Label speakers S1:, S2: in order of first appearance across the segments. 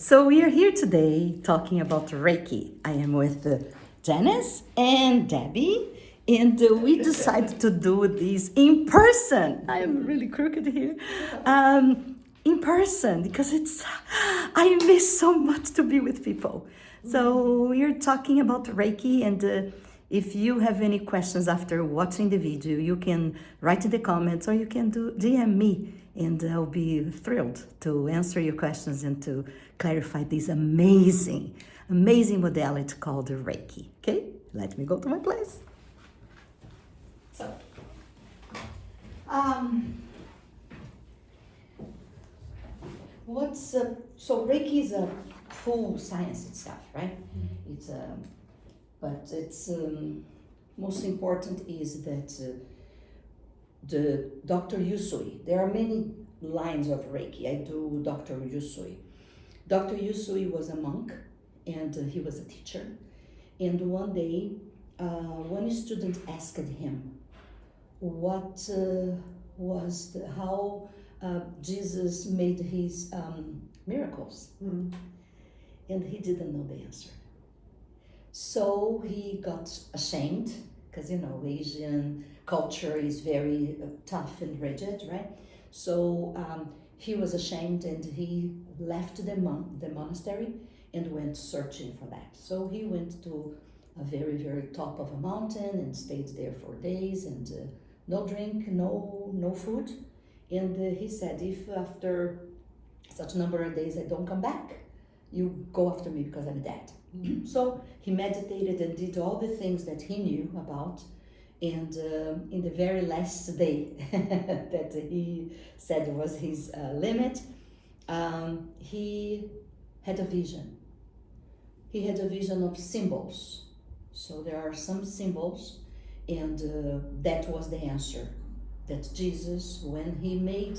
S1: So we are here today talking about Reiki. I am with Janice and Debbie, and we decided to do this in person. I am really crooked here. In person, because I miss so much to be with people. So we are talking about Reiki, and if you have any questions after watching the video, you can write in the comments or you can DM me, and I'll be thrilled to answer your questions and to clarify this amazing modality called Reiki. Okay, let me go to my place. So, so Reiki is a full science itself, right? It's but it's most important is that the Dr. Yusui. There are many lines of Reiki. I do Dr. Yusui. Dr. Yusui was a monk, and he was a teacher. And one day, one student asked him what how Jesus made his miracles, and he didn't know the answer. So he got ashamed, because Asian culture is very tough and rigid, right? So he was ashamed, and he left the monastery and went searching for that. So he went to a very, very top of a mountain and stayed there for days, and no drink, no food. And he said, if after such number of days I don't come back, you go after me because I'm dead. So he meditated and did all the things that he knew about, and in the very last day that he said was his limit, he had a vision. He had a vision of symbols. So there are some symbols, and that was the answer. That Jesus, when he made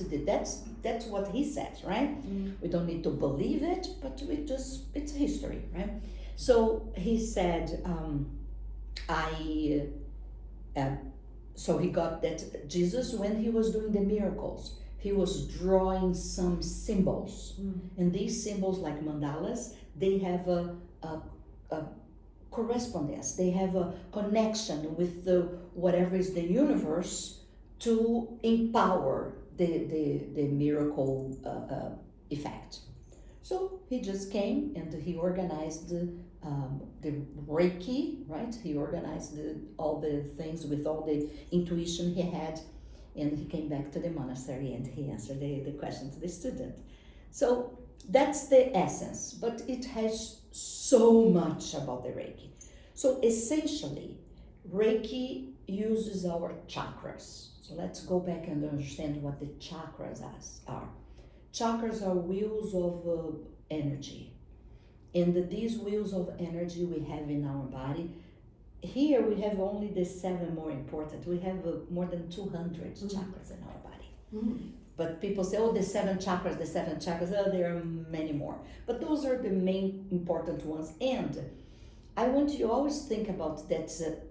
S1: that's what he said, right? We don't need to believe it, but it's history, right? So he said, so he got that Jesus, when he was doing the miracles, he was drawing some symbols, and these symbols, like mandalas, they have a correspondence. They have a connection with the whatever is the universe, to empower the miracle effect. So he just came and he organized the Reiki, right? He organized all the things with all the intuition he had, and he came back to the monastery and he answered the question to the student. So that's the essence, but it has so much about the Reiki. So essentially, Reiki uses our chakras. So let's go back and understand what the chakras are. Chakras are wheels of energy. And these wheels of energy we have in our body. Here we have only the 7 more important. We have more than 200 chakras in our body. But people say, the 7 chakras. Oh, there are many more. But those are the main important ones. And I want you to always think about that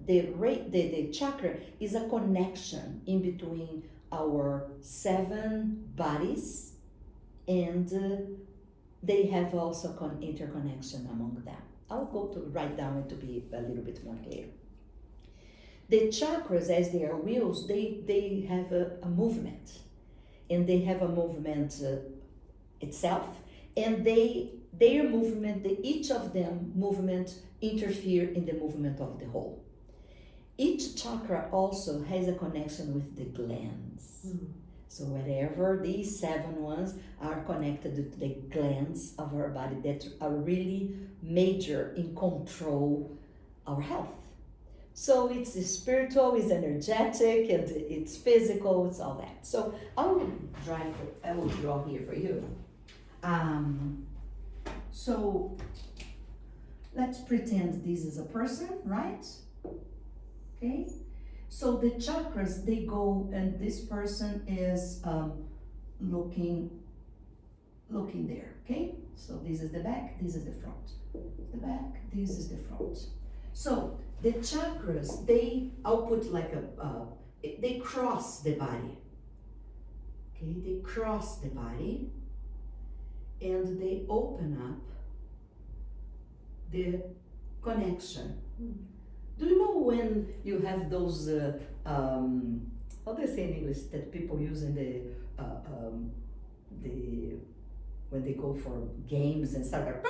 S1: the chakra is a connection in between our 7 bodies, and they have also interconnection among them. I'll go to write down it to be a little bit more clear. The chakras, as they are wheels, they have a movement, and they have a movement itself, and their movement, each of them movement interfere in the movement of the whole. Each chakra also has a connection with the glands. So whatever these 7 ones are connected to the glands of our body that are really major in control our health. So it's spiritual, it's energetic, and it's physical, it's all that. So I will draw here for you. So let's pretend this is a person, right? Okay. So the chakras, they go, and this person is looking there, okay? So this is the back, this is the front. The back, this is the front. So the chakras, I'll put like they cross the body. Okay, they cross the body, and they open up the connection. Do you know when you have those, how do I say in English, that people use in when they go for games and start like,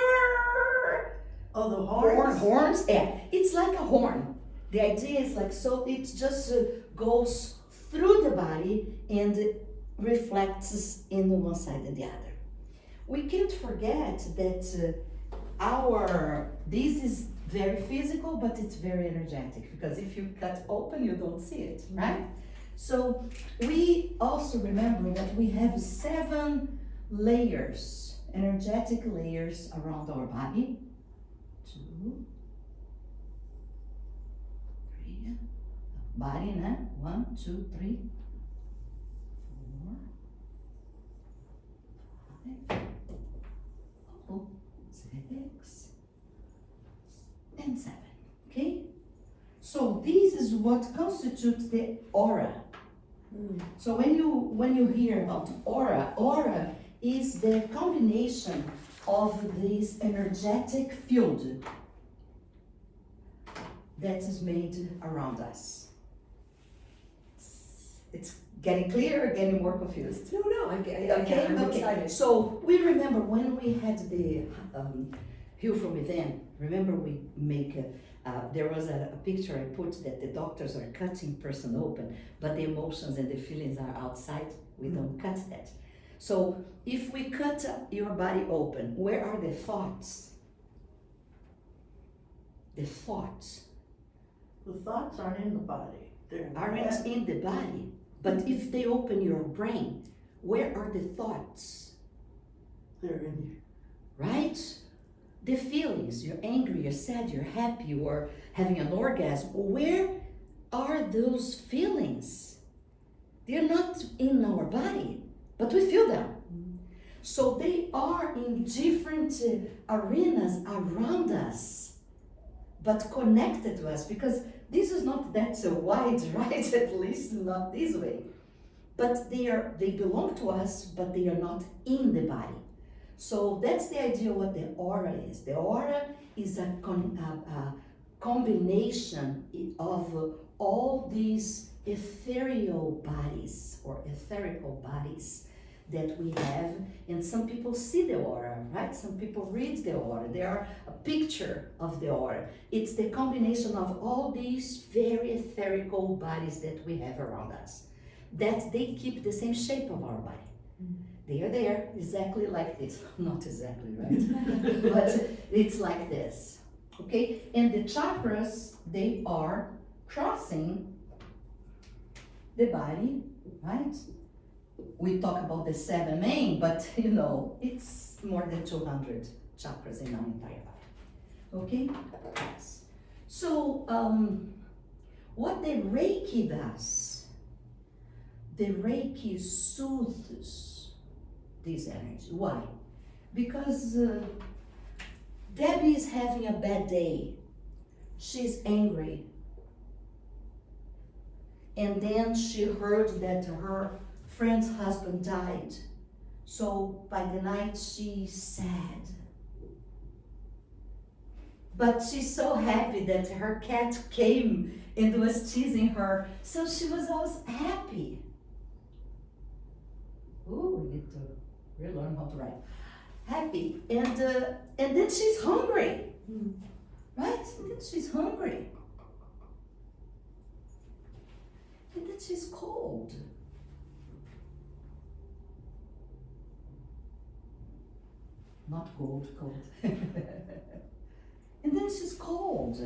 S2: Oh, the horns?
S1: Horns, yeah. It's like a horn. The idea is like, so it just goes through the body and reflects in one side and the other. We can't forget that this is very physical, but it's very energetic, because if you cut open, you don't see it, right? So we also remember that we have 7 layers, energetic layers around our body. 2, 3, body, né? 1, 2, 3, 4, 5, 6, and 7. Okay? So this is what constitutes the aura. So when you hear about aura is the combination of this energetic field that is made around us. It's getting clear or getting more confused?
S2: No, I'm excited.
S1: So we remember when we had the Heal From Within, remember we make there was a picture I put that the doctors are cutting person open, but the emotions and the feelings are outside. We don't cut that. So if we cut your body open, where are the thoughts? The thoughts.
S2: The thoughts aren't in the body. They're
S1: Aren't in the body. But if they open your brain, where are the thoughts?
S2: They're in
S1: Right? The feelings, you're angry, you're sad, you're happy, you're having an orgasm. Where are those feelings? They're not in our body, but we feel them. So they are in different arenas around us, but connected to us, because this is not that wide, right? At least not this way. But they belong to us, but they are not in the body. So that's the idea what the aura is. The aura is a combination of all these ethereal bodies or etherical bodies that we have, and some people see the aura, right? Some people read the aura. They are a picture of the aura. It's the combination of all these very etherical bodies that we have around us, that they keep the same shape of our body. They are there exactly like this. Not exactly, right? But it's like this, okay? And the chakras, they are crossing the body, right? We talk about the 7 main, but you know, it's more than 200 chakras in our entire body, okay? Yes. So, what the Reiki does, the Reiki soothes this energy. Why? Because Debbie is having a bad day. She's angry. And then she heard that her friend's husband died. So by the night she's sad. But she's so happy that her cat came and was teasing her. So she was always happy. Ooh, we need to relearn how to write. Happy. And then she's hungry. Right? And then she's hungry. And then she's cold. Not cold, cold. And then she's cold.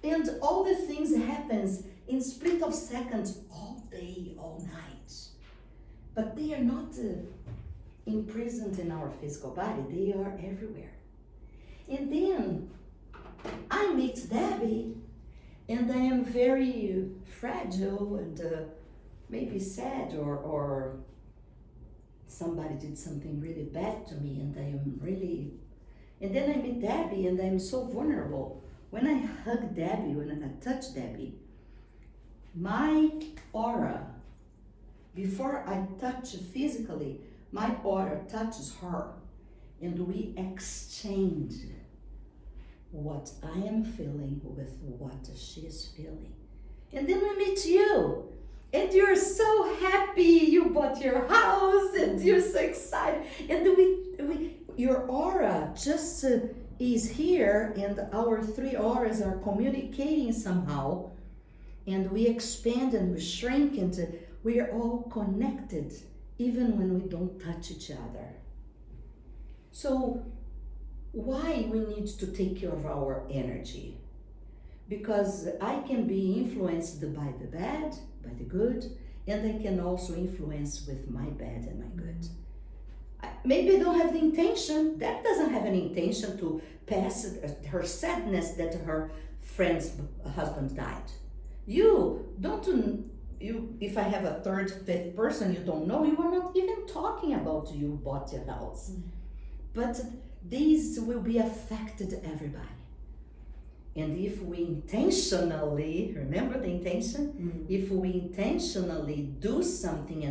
S1: And all the things happens in split of seconds all day, all night. But they are not imprisoned in our physical body. They are everywhere. And then I meet Debbie, and I am very fragile and maybe sad, or somebody did something really bad to me, and I am really... And then I meet Debbie, and I'm so vulnerable. When I hug Debbie, when I touch Debbie, my aura, before I touch physically, my aura touches her. and we exchange what I am feeling with what she is feeling. And then we meet you, and you're so happy you bought your house, and you're so excited. And your aura just is here, and our three auras are communicating somehow, and we expand and we shrink, and we are all connected, even when we don't touch each other. So why we need to take care of our energy? Because I can be influenced by the bad, by the good, and I can also influence with my bad and my good. Maybe I don't have the intention, that doesn't have any intention to pass her sadness that her friend's husband died. If I have a third, fifth person you don't know, you are not even talking about you bought your house. But these will be affected everybody. And if we intentionally, remember the intention? If we intentionally do something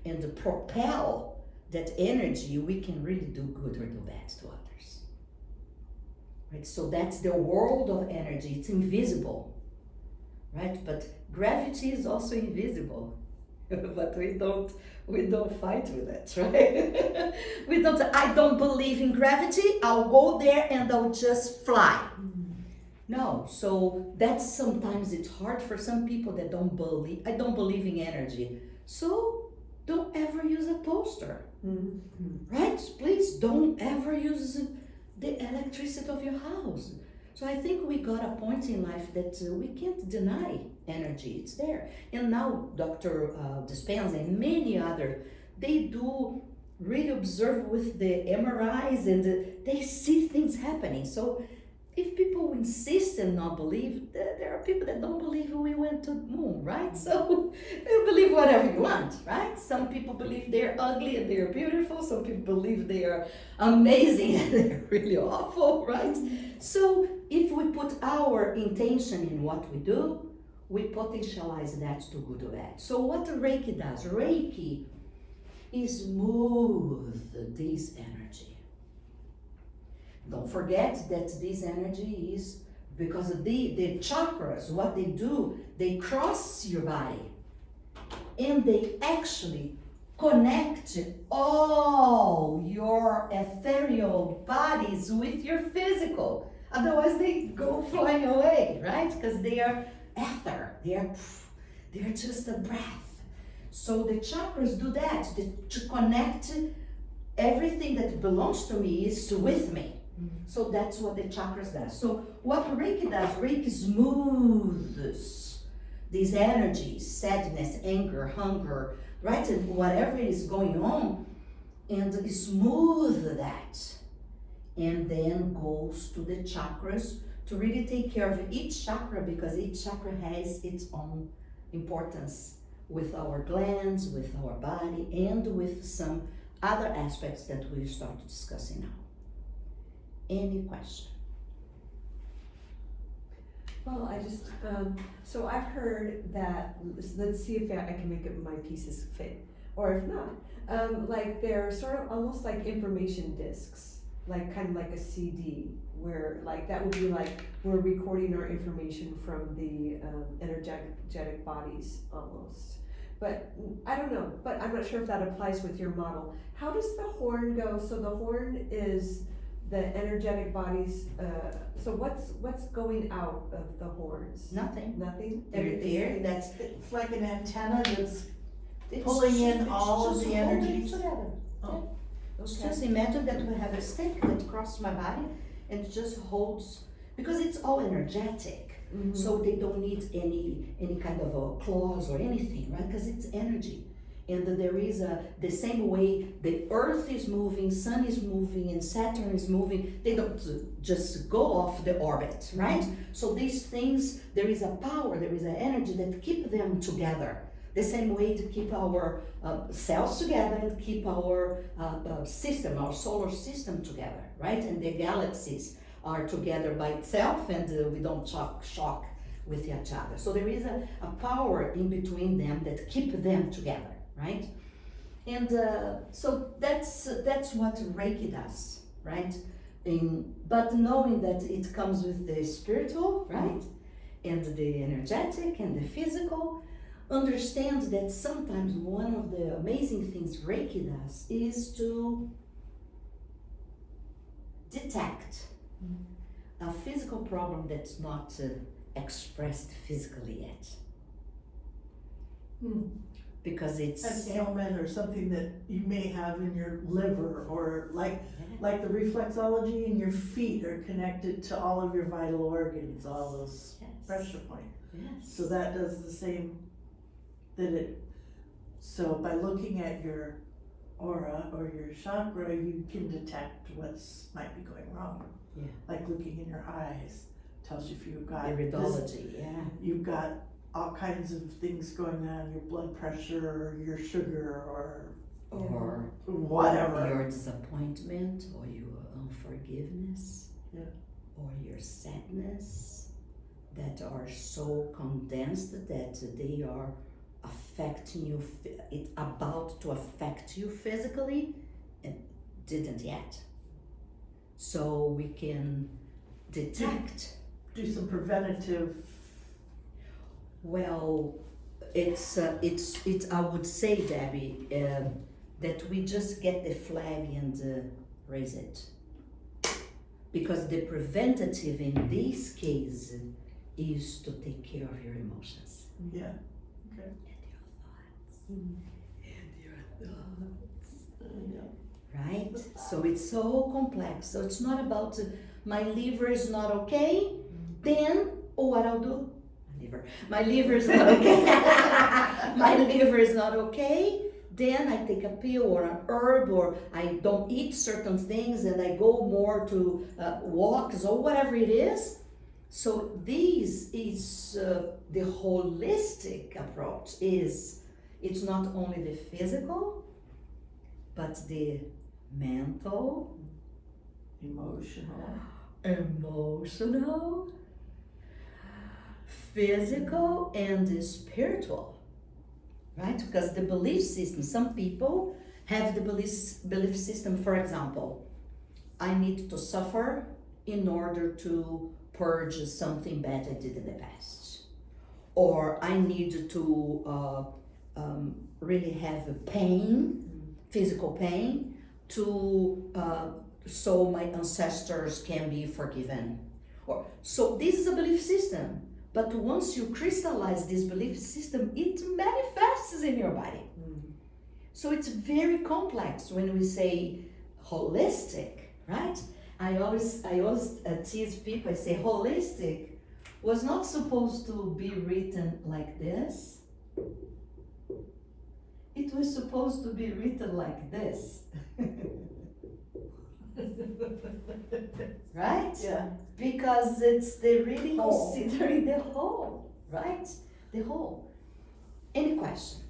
S1: and propel that energy, we can really do good or do bad to others. Right? So that's the world of energy. It's invisible, right? But gravity is also invisible. But we don't fight with it, right? I don't believe in gravity, I'll go there and I'll just fly. No, so that's sometimes it's hard for some people that don't believe, I don't believe in energy. So don't ever use a toaster, right? Please don't ever use the electricity of your house. So I think we got a point in life that we can't deny energy, it's there. And now Dr. Dispenza and many others, they do really observe with the MRIs and they see things happening. So if people insist and not believe, there are people that don't believe we went to the moon, right? So you believe whatever you want, right? Some people believe they're ugly and they're beautiful. Some people believe they are amazing and they're really awful, right? So if we put our intention in what we do, we potentialize that to good or bad. So what Reiki does, Reiki is smooth this energy. Don't forget that this energy is, because of the chakras, what they do, they cross your body and they actually connect all your ethereal bodies with your physical. Otherwise they go flying away, right? Because they are ether, they are just a breath. So the chakras do that, to connect everything that belongs to me is with me. So that's what the chakras does. So what Reiki does, Reiki smooths these energies, sadness, anger, hunger, right? And whatever is going on, and smooth that. And then goes to the chakras to really take care of each chakra, because each chakra has its own importance with our glands, with our body, and with some other aspects that we'll start discussing now. Any question?
S3: Well, I just, so I've heard that, let's see if I can make it my pieces fit, or if not, like they're sort of almost like information discs, like kind of like a CD, where like that would be like we're recording our information from the energetic bodies almost. But I don't know, but I'm not sure if that applies with your model. How does the horn go? So the horn is the energetic bodies, so what's going out of the horns?
S1: Nothing.
S3: Nothing?
S1: They're there. That's
S2: It's like an antenna that's
S1: it's
S2: pulling in
S1: it's
S2: all of
S1: just
S2: the
S1: holding it
S2: energies.
S1: together.
S2: Oh,
S1: Yeah. Just imagine that we have a stick that crosses my body and it just holds, because it's all energetic.
S3: Mm-hmm.
S1: So they don't need any kind of a claws or anything, right? Because it's energy. And there is the same way the Earth is moving, Sun is moving, and Saturn is moving. They don't just go off the orbit, right?
S3: Mm-hmm.
S1: So these things, there is a power, there is an energy that keep them together. The same way to keep our cells together and keep our system, our solar system together, right? And the galaxies are together by itself, and we don't shock with each other. So there is a power in between them that keep them together, right? And so that's what Reiki does. right? But knowing that it comes with the spiritual, right? And the energetic and the physical, understand that sometimes one of the amazing things Reiki does is to detect a physical problem that's not expressed physically yet. Because it's
S2: An ailment or something that you may have in your liver, or like the reflexology in your feet are connected to all of your vital organs, all those pressure points.
S1: Yes.
S2: So that does the same, so by looking at your aura or your chakra, you can detect what's might be going wrong.
S1: Yeah.
S2: Like looking in your eyes tells you if you've got
S1: Iridology,
S2: you've got all kinds of things going on, your blood pressure or your sugar or whatever.
S1: Your disappointment or your unforgiveness, or your sadness, that are so condensed that they are affecting you, it's about to affect you physically and didn't yet. So we can detect.
S2: Do some preventative.
S1: Well, it's I would say, Debbie, that we just get the flag and raise it, because the preventative in this case is to take care of your emotions.
S2: Yeah. Okay.
S1: And your thoughts. Right? So it's so complex. So it's not about my liver is not okay, then what I'll do. My liver is not okay. My liver is not okay. Then I take a pill or an herb, or I don't eat certain things and I go more to walks or whatever it is. So this is the holistic approach. It's not only the physical, but the mental,
S2: Emotional,
S1: physical, and the spiritual, right? Because the belief system, some people have the belief system, for example, I need to suffer in order to purge something bad I did in the past. Or I need to really have pain, physical pain, to so my ancestors can be forgiven. So this is a belief system. But once you crystallize this belief system, it manifests in your body. So it's very complex when we say holistic, right? I always tease people. I say holistic was not supposed to be written like this. It was supposed to be written like this. Right?
S2: Yeah.
S1: Because they're really
S2: Whole.
S1: considering the whole, right? The whole. Any question?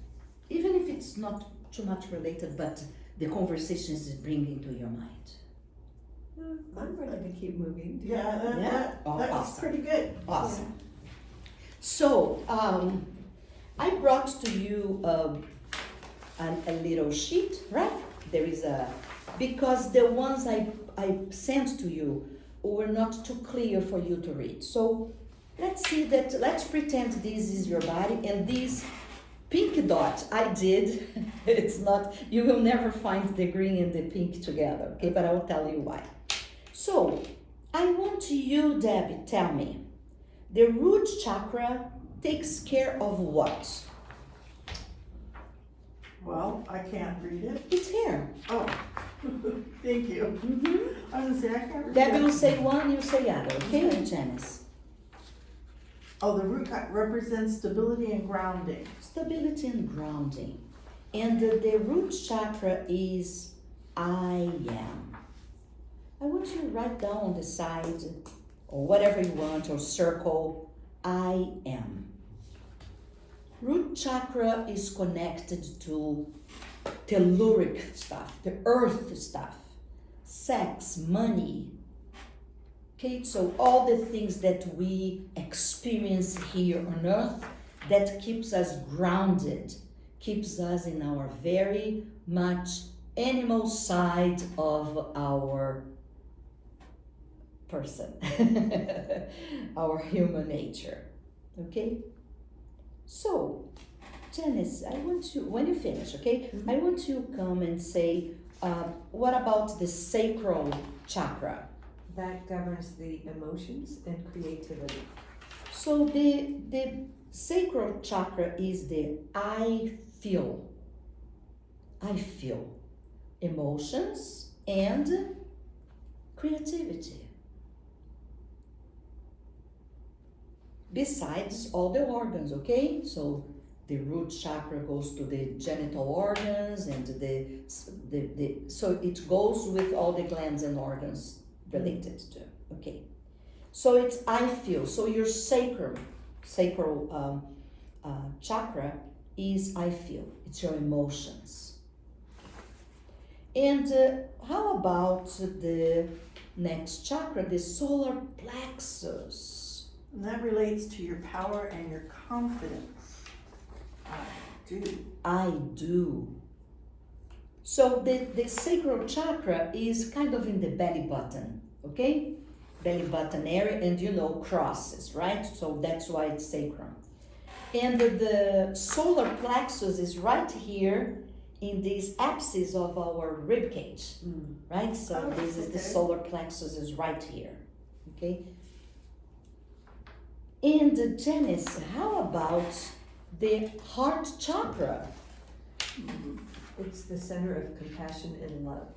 S1: Even if it's not too much related, but the conversation is bringing to your mind.
S3: I'm ready to keep moving.
S2: Yeah, that was
S1: Awesome.
S2: pretty good.
S1: Awesome. So, I brought to you a little sheet, right? There is because the ones I sent to you were not too clear for you to read. So let's pretend this is your body, and this pink dot I did, it's not, you will never find the green and the pink together, okay? But I will tell you why. So I want you, Debbie, tell me, the root chakra takes care of what?
S2: Well, I can't read it.
S1: It's here.
S2: Oh, thank you.
S1: Mm-hmm.
S2: I was gonna say, I can't read
S1: Debbie
S2: it.
S1: will say one, you say other, okay, Janice?
S2: Oh, the root represents stability and grounding.
S1: Stability and grounding. And the root chakra is I am. I want you to write down on the side, or whatever you want, or circle, I am. Root chakra is connected to telluric stuff, the earth stuff, sex, money. Okay, so all the things that we experience here on earth that keeps us grounded, keeps us in our very much animal side of our person, our human nature. Okay? So, Janice, I want to, when you finish, okay, I want to come and say, what about the sacral chakra?
S3: That governs the emotions and creativity.
S1: So the sacral chakra is the I feel emotions and creativity. Besides all the organs, okay? So the root chakra goes to the genital organs and so it goes with all the glands and organs related to, okay? So it's I feel. So your sacral chakra is I feel. It's your emotions. And how about the next chakra, the solar plexus?
S2: And that relates to your power and your confidence. I do.
S1: So the sacral chakra is kind of in the belly button, okay? Belly button area, and crosses, right? So that's why it's sacrum. And the solar plexus is right here in this axis of our rib cage, right? So this is the solar plexus is right here, okay? And Janice, how about the heart chakra?
S3: It's the center of compassion and love.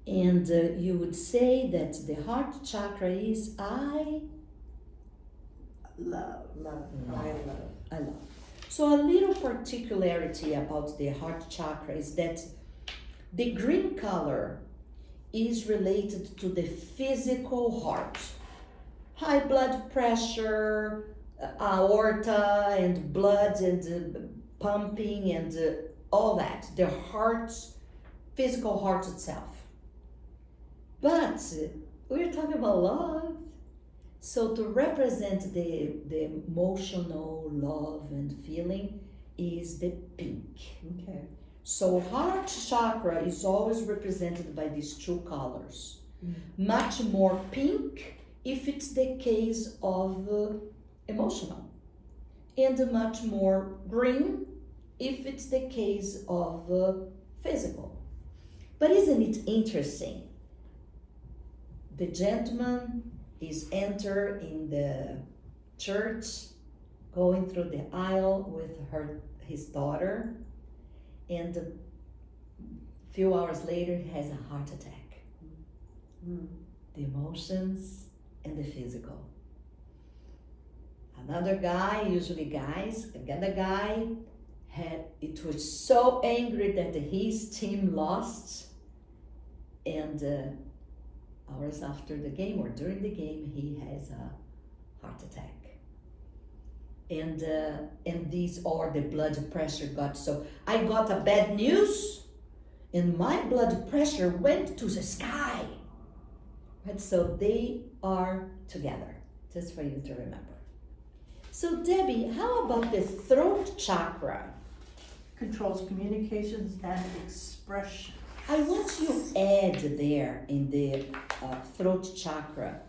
S1: And you would say that the heart chakra is I
S2: love.
S1: I love. So a little particularity about the heart chakra is that the green color is related to the physical heart. High blood pressure, aorta and blood and pumping and all that. The heart, physical heart itself. But we're talking about love. So to represent the emotional love and feeling is the pink.
S3: Okay.
S1: So heart chakra is always represented by these two colors. Much more pink if it's the case of emotional, and much more green if it's the case of physical. But isn't it interesting? The gentleman is enter in the church, going through the aisle with his daughter, and a few hours later he has a heart attack. The emotions and the physical. Another guy, usually another guy it was so angry that his team lost, and hours after the game or during the game he has a heart attack. And these are the blood pressure got. So I got a bad news and my blood pressure went to the sky. Right? So they are together, just for you to remember. So Debbie, how about the throat chakra?
S2: Controls communications and expression.
S1: I want you add there in the throat chakra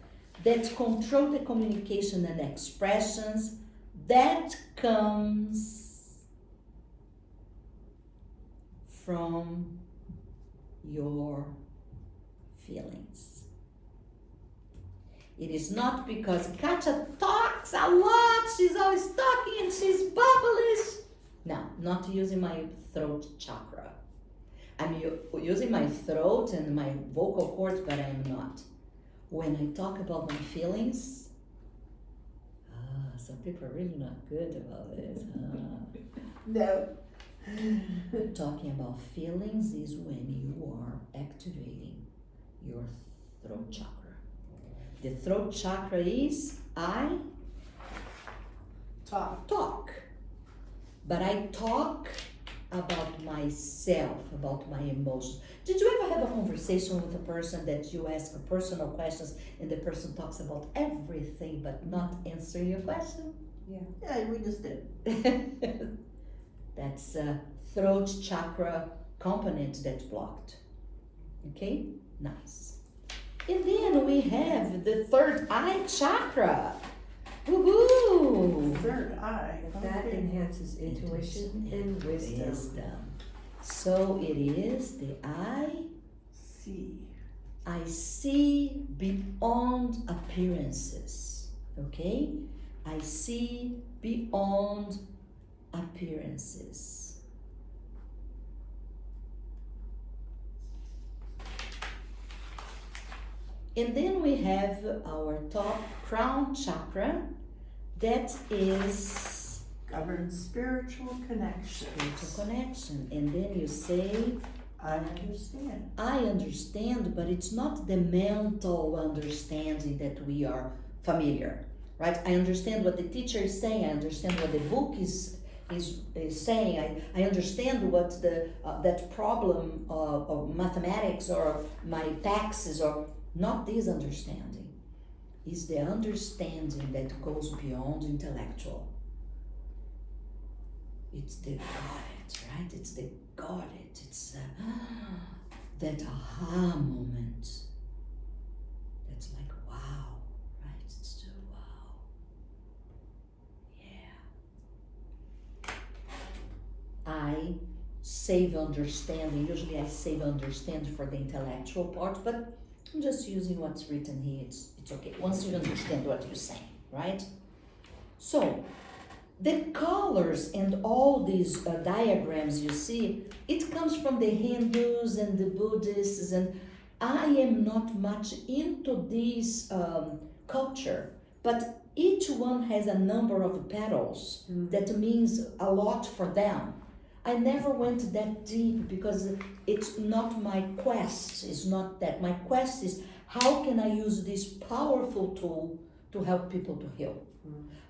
S1: that control the communication and expressions that comes from your feelings. It is not because Katja talks a lot, she's always talking and she's babblish. No, not using my throat chakra. I'm using my throat and my vocal cords, but I'm not. When I talk about my feelings, some people are really not good about this.
S2: No.
S1: Talking about feelings is when you are activating your throat chakra. The throat chakra is I talk. But I talk about myself, about my emotions. Did you ever have a conversation with a person that you ask personal questions and the person talks about everything but not answer your question?
S2: Yeah, we just did.
S1: That's a throat chakra component that's blocked. Okay? Nice. And then we have the third eye chakra. Woohoo!
S2: Third eye.
S3: That
S2: Okay.
S3: enhances intuition and wisdom.
S1: So it is the eye.
S2: See.
S1: I see beyond appearances. Okay? I see beyond appearances. And then we have our top crown chakra that is
S2: Governs spiritual connection.
S1: spiritual connection. And then you say,
S2: I understand.
S1: I understand, but it's not the mental understanding that we are familiar, right? I understand what the teacher is saying. I understand what the book is saying. I understand what the that problem of mathematics or my taxes, or not this understanding. Is the understanding that goes beyond intellectual. It's the got it, right? It's the got it. It's that aha moment. That's like wow, right? It's just wow. Yeah. I save understanding. Usually I save understanding for the intellectual part, but I'm just using what's written here. It's okay. Once you understand what you're saying, right? So, the colors and all these diagrams you see, it comes from the Hindus and the Buddhists, and I am not much into this culture, but each one has a number of petals that means a lot for them. I never went that deep because it's not my quest. It's not that. My quest is how can I use this powerful tool to help people to heal?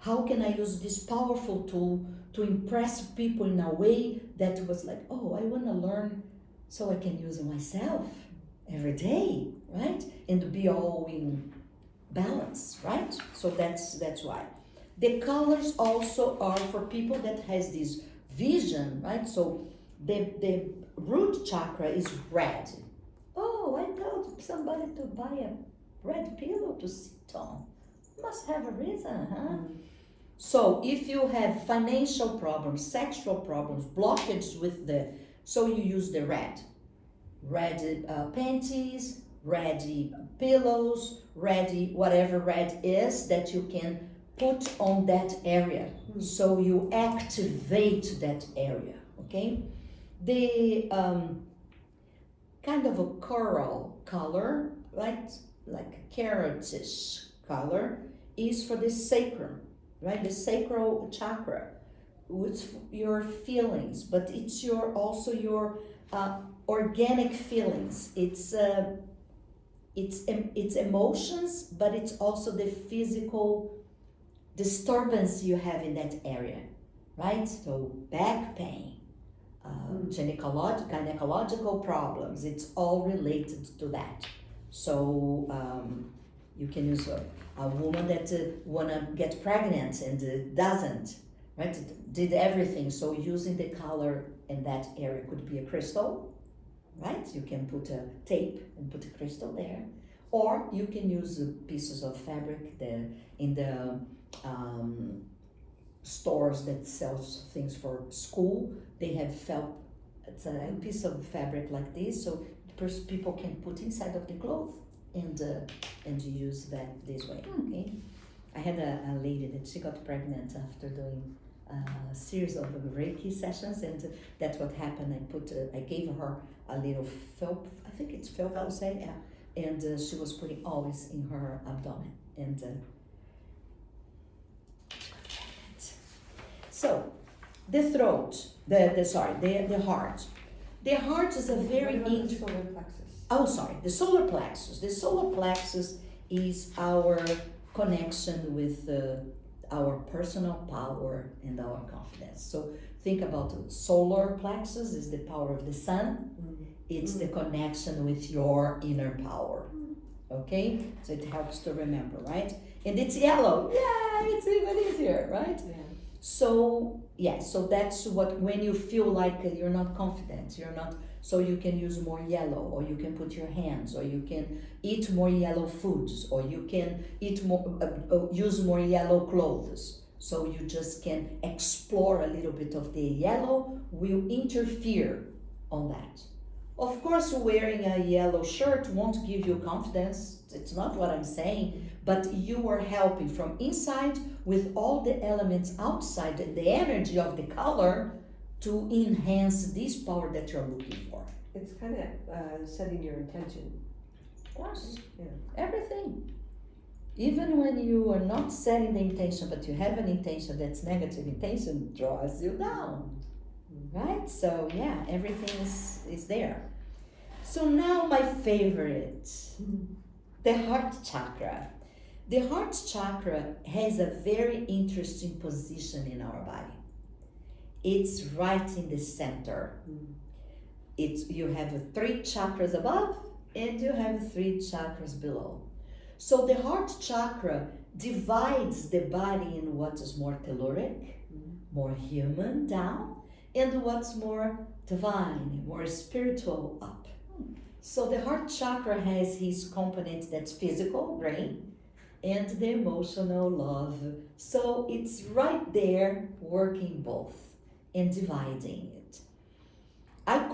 S1: How can I use this powerful tool to impress people in a way that was like, oh, I want to learn so I can use it myself every day, right? And be all in balance, right? So that's why. The colors also are for people that has this vision, right? So the root chakra is red. Oh, I told somebody to buy a red pillow to sit on. Must have a reason, huh? So if you have financial problems, sexual problems, blockage with so you use the red. Red panties, red pillows, red whatever red is that you can put on that area. So you activate that area, okay? The kind of a coral color, right? Like a carrotish color is for the sacrum, right? The sacral chakra. It's your feelings, but it's also your organic feelings. It's emotions, but it's also the physical disturbance you have in that area, right? So back pain, gynecological problems, it's all related to that. So you can use a woman that wanna get pregnant and doesn't, right? Did everything. So using the color in that area could be a crystal, right? You can put a tape and put a crystal there, or you can use pieces of fabric in the stores that sells things for school. They have felt it's a piece of fabric like this, so people can put inside of the cloth and use that this way. Okay, I had a lady that she got pregnant after doing a series of Reiki sessions, and that's what happened. I gave her a little felt, I think it's felt, I'll say, yeah, and she was putting always in her abdomen, and so the throat, the heart. The heart is a very
S3: solar plexus.
S1: Oh, sorry, the solar plexus. The solar plexus is our connection with our personal power and our confidence. So think about the solar plexus is the power of the sun. It's the connection with your inner power. Okay, so it helps to remember, right? And it's yellow. Yeah, it's even easier, right?
S3: Yeah.
S1: So yeah, so that's what, when you feel like you're not confident, you're not So you can use more yellow, or you can put your hands, or you can eat more yellow foods, or you can eat more, use more yellow clothes. So you just can explore a little bit of the yellow will interfere on that. Of course, wearing a yellow shirt won't give you confidence. It's not what I'm saying, but you are helping from inside with all the elements outside and the energy of the color to enhance this power that you're looking for.
S3: It's kind of setting your intention.
S1: Of course,
S3: Yeah.
S1: everything. Even when you are not setting the intention, but you have an intention that's negative intention, draws you down, right? So yeah, everything is there. So now my favorite, the heart chakra. The heart chakra has a very interesting position in our body. It's right in the center. You have 3 chakras above and you have 3 chakras below. So the heart chakra divides the body in what is more telluric, more human down, and what's more divine, more spiritual up. So the heart chakra has his component that's physical, brain, and the emotional, love. So it's right there working both and dividing it. I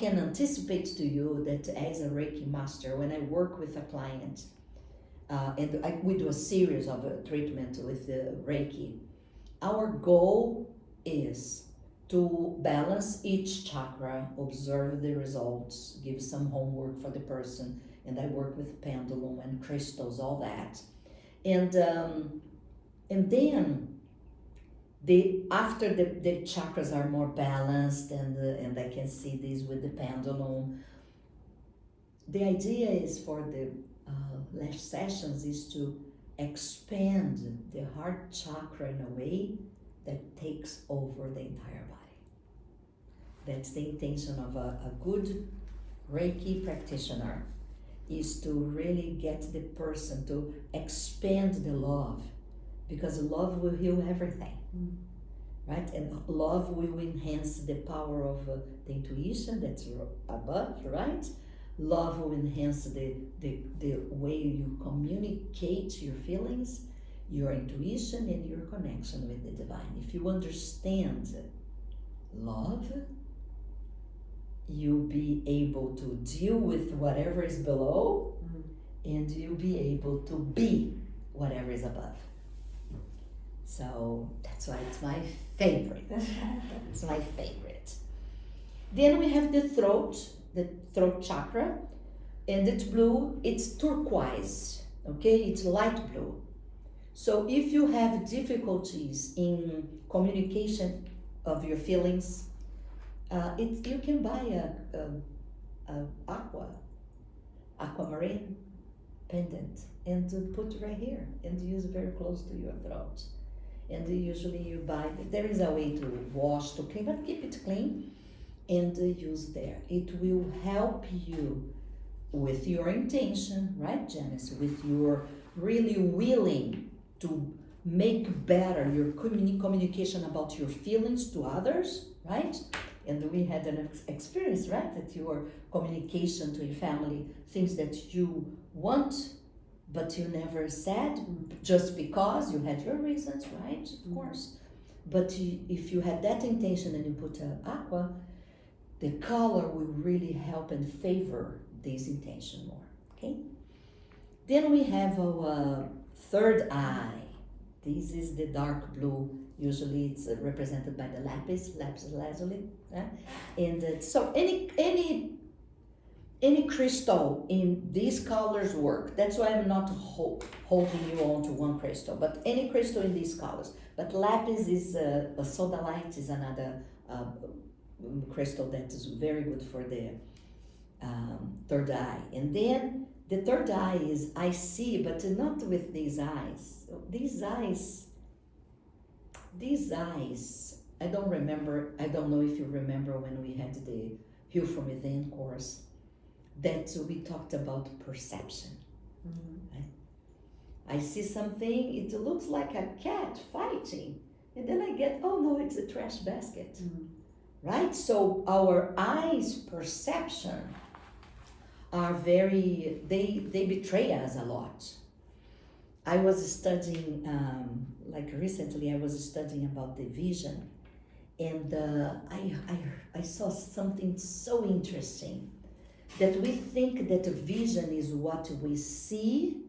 S1: can anticipate to you that as a Reiki master, when I work with a client, we do a series of a treatment with the Reiki, our goal is to balance each chakra, observe the results, give some homework for the person, and I work with pendulum and crystals, all that. And then after the chakras are more balanced, and I can see this with the pendulum, the idea is for the last sessions is to expand the heart chakra in a way that takes over the entire body. That's the intention of a good Reiki practitioner, is to really get the person to expand the love, because love will heal everything, right? And love will enhance the power of the intuition that's above, right? Love will enhance the way you communicate your feelings, your intuition, and your connection with the divine. If you understand love, you'll be able to deal with whatever is below, and you'll be able to be whatever is above. So that's why it's my favorite. It's my favorite. Then we have the throat chakra, and it's blue, it's turquoise, okay? It's light blue. So if you have difficulties in communication of your feelings, you can buy a aquamarine pendant and put right here and use very close to your throat. And usually you buy, there is a way to wash, to clean, but keep it clean and use there. It will help you with your intention, right, Janice? With your really willing to make better your communication about your feelings to others, right? And we had an experience, right? That your communication to your family, things that you want, but you never said, just because you had your reasons, right? Of course. But if you had that intention and you put aqua, the color will really help and favor this intention more, okay? Then we have our third eye. This is the dark blue. Usually it's represented by the lapis lazuli. And so any crystal in these colors work. That's why I'm not holding you on to one crystal, but any crystal in these colors. But lapis is a sodalite is another crystal that is very good for the third eye. And then the third eye is I see, but not with these eyes. These eyes, I don't know if you remember when we had the Heal From Within course, that we talked about perception. Right? I see something, it looks like a cat fighting, and then I get, oh no, it's a trash basket. right? So our eyes perception are very, they betray us a lot. I was studying, like recently I was studying about the vision, and I saw something so interesting, that we think that vision is what we see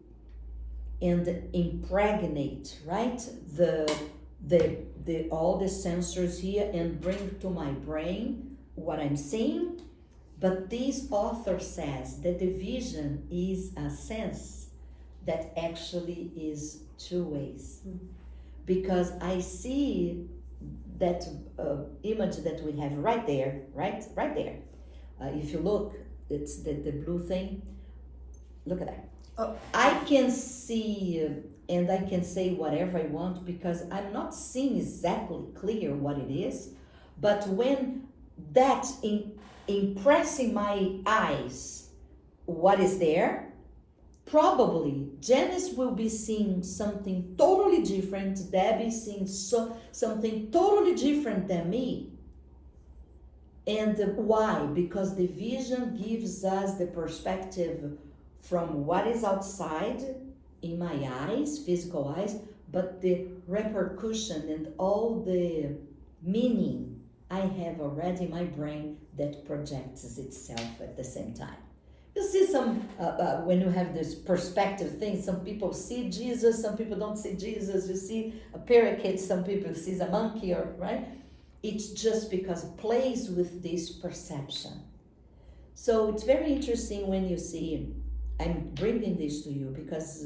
S1: and impregnate, right? The all the sensors here and bring to my brain what I'm seeing. But this author says that the vision is a sense that actually is two ways. Because I see that image that we have right there, right there. If you look, it's the blue thing. Look at that.
S2: Oh.
S1: I can see and I can say whatever I want because I'm not seeing exactly clear what it is. But when that impressing my eyes what is there, probably Janice will be seeing something totally different, Debbie seeing something totally different than me. And why? Because the vision gives us the perspective from what is outside in my eyes, physical eyes, but the repercussion and all the meaning I have already in my brain that projects itself at the same time. You see some, when you have this perspective thing, some people see Jesus, some people don't see Jesus. You see a parakeet, some people see a monkey, or right? It's just because it plays with this perception. So it's very interesting when you see, I'm bringing this to you because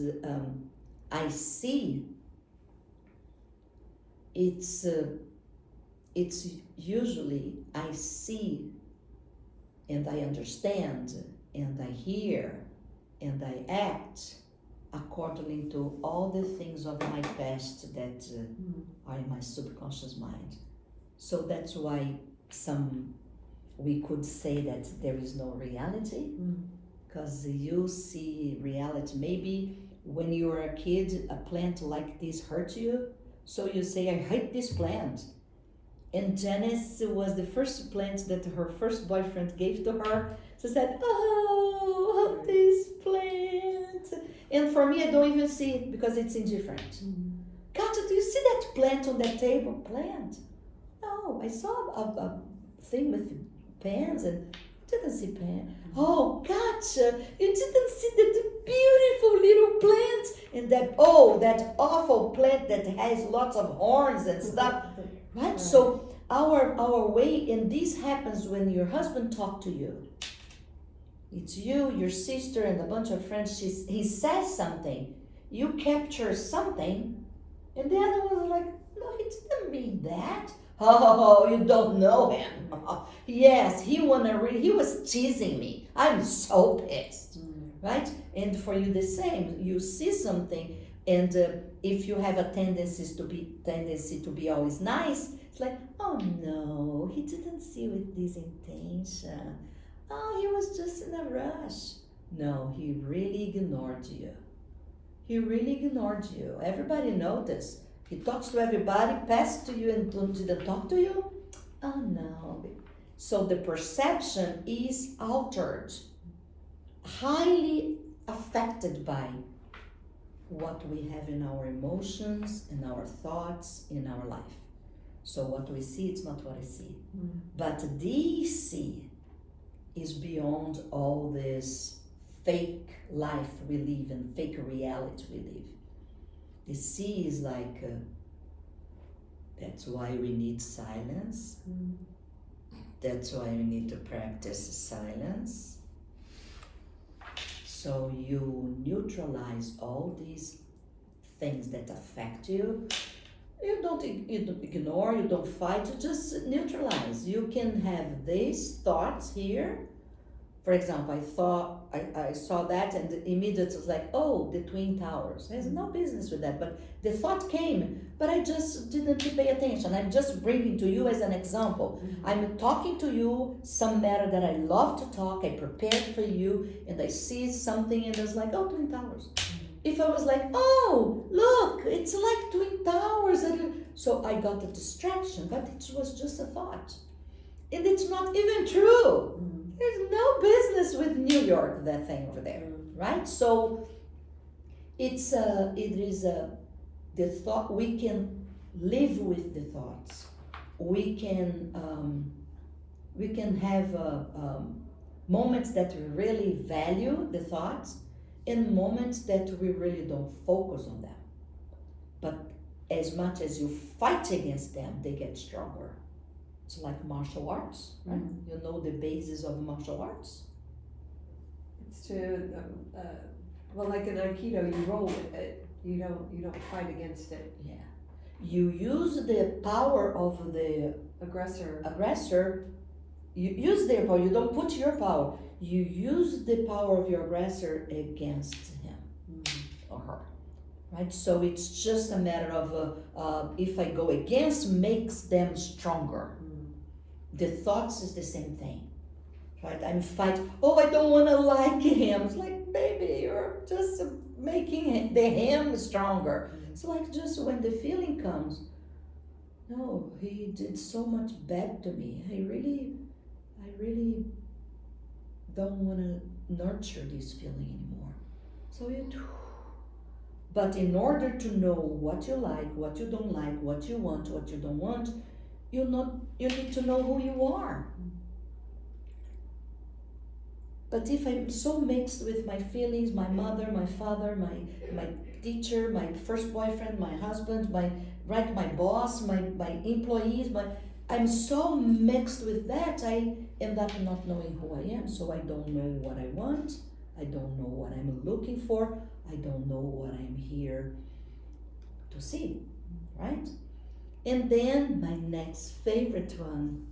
S1: I see it's usually I see and I understand and I hear and I act according to all the things of my past that are in my subconscious mind. So that's why we could say that there is no reality, because you see reality. Maybe when you were a kid, a plant like this hurt you, so you say, I hate this plant. And Janice was the first plant that her first boyfriend gave to her. She said, oh, this plant. And for me, I don't even see it because it's indifferent. Katja, do you see that plant on that table? Plant? No, I saw a thing with pans and didn't see pan. Oh, Katja, you didn't see that beautiful little plant and that awful plant that has lots of horns and stuff. Right? So our way, and this happens when your husband talks to you. It's you, your sister, and a bunch of friends. He says something. You capture something, and the other one is like, no, he didn't mean that. Oh, you don't know him. Yes, he was teasing me. I'm so pissed, right? And for you the same. You see something, and if you have a tendency to be always nice, it's like, oh no, he didn't see with this intention. Oh, he was just in a rush. No, he really ignored you. He really ignored you. Everybody noticed. He talks to everybody, passed to you and didn't talk to you? Oh no. So the perception is altered, highly affected by what we have in our emotions, in our thoughts, in our life. So what we see, it's not what I see. But DC is beyond all this fake life we live and fake reality we live. The C is like, that's why we need silence. That's why we need to practice silence. So you neutralize all these things that affect you. You don't ignore, you don't fight, you just neutralize. You can have these thoughts here. For example, I saw that and immediately was like, oh, the Twin Towers. I have no business with that, but the thought came, but I just didn't pay attention. I'm just bringing to you as an example. I'm talking to you some matter that I love to talk, I prepared for you, and I see something and it's like, oh, Twin Towers. If I was like, oh, look, it's like Twin Towers. So I got a distraction, but it was just a thought. And it's not even true.
S3: Mm.
S1: There's no business with New York, that thing over there,
S3: Mm.
S1: right? So it is the thought, we can live with the thoughts. We can have moments that we really value the thoughts and moments that we really don't focus on them. But as much as you fight against them, they get stronger. It's like martial arts, right?
S3: Mm.
S1: You know the basis of martial arts?
S3: It's to, well, like in Aikido, you roll with it. You don't fight against it.
S1: Yeah. You use the power of the
S3: Aggressor.
S1: you use their power, you don't put your power. You use the power of your aggressor against him or her, right? So it's just a matter of if I go against, makes them stronger. The thoughts is the same thing, right? I'm fighting, oh, I don't want to like him. It's like, baby, you're just making the him stronger. It's like just when the feeling comes, no, he did so much bad to me. I really don't want to nurture this feeling anymore. So but in order to know what you like, what you don't like, what you want, what you don't want, you need to know who you are. But if I'm so mixed with my feelings, my mother, my father, my teacher, my first boyfriend, my husband, my boss, my employees, I'm so mixed with that, I end up not knowing who I am. So I don't know what I want. I don't know what I'm looking for. I don't know what I'm here to see, right? And then my next favorite one,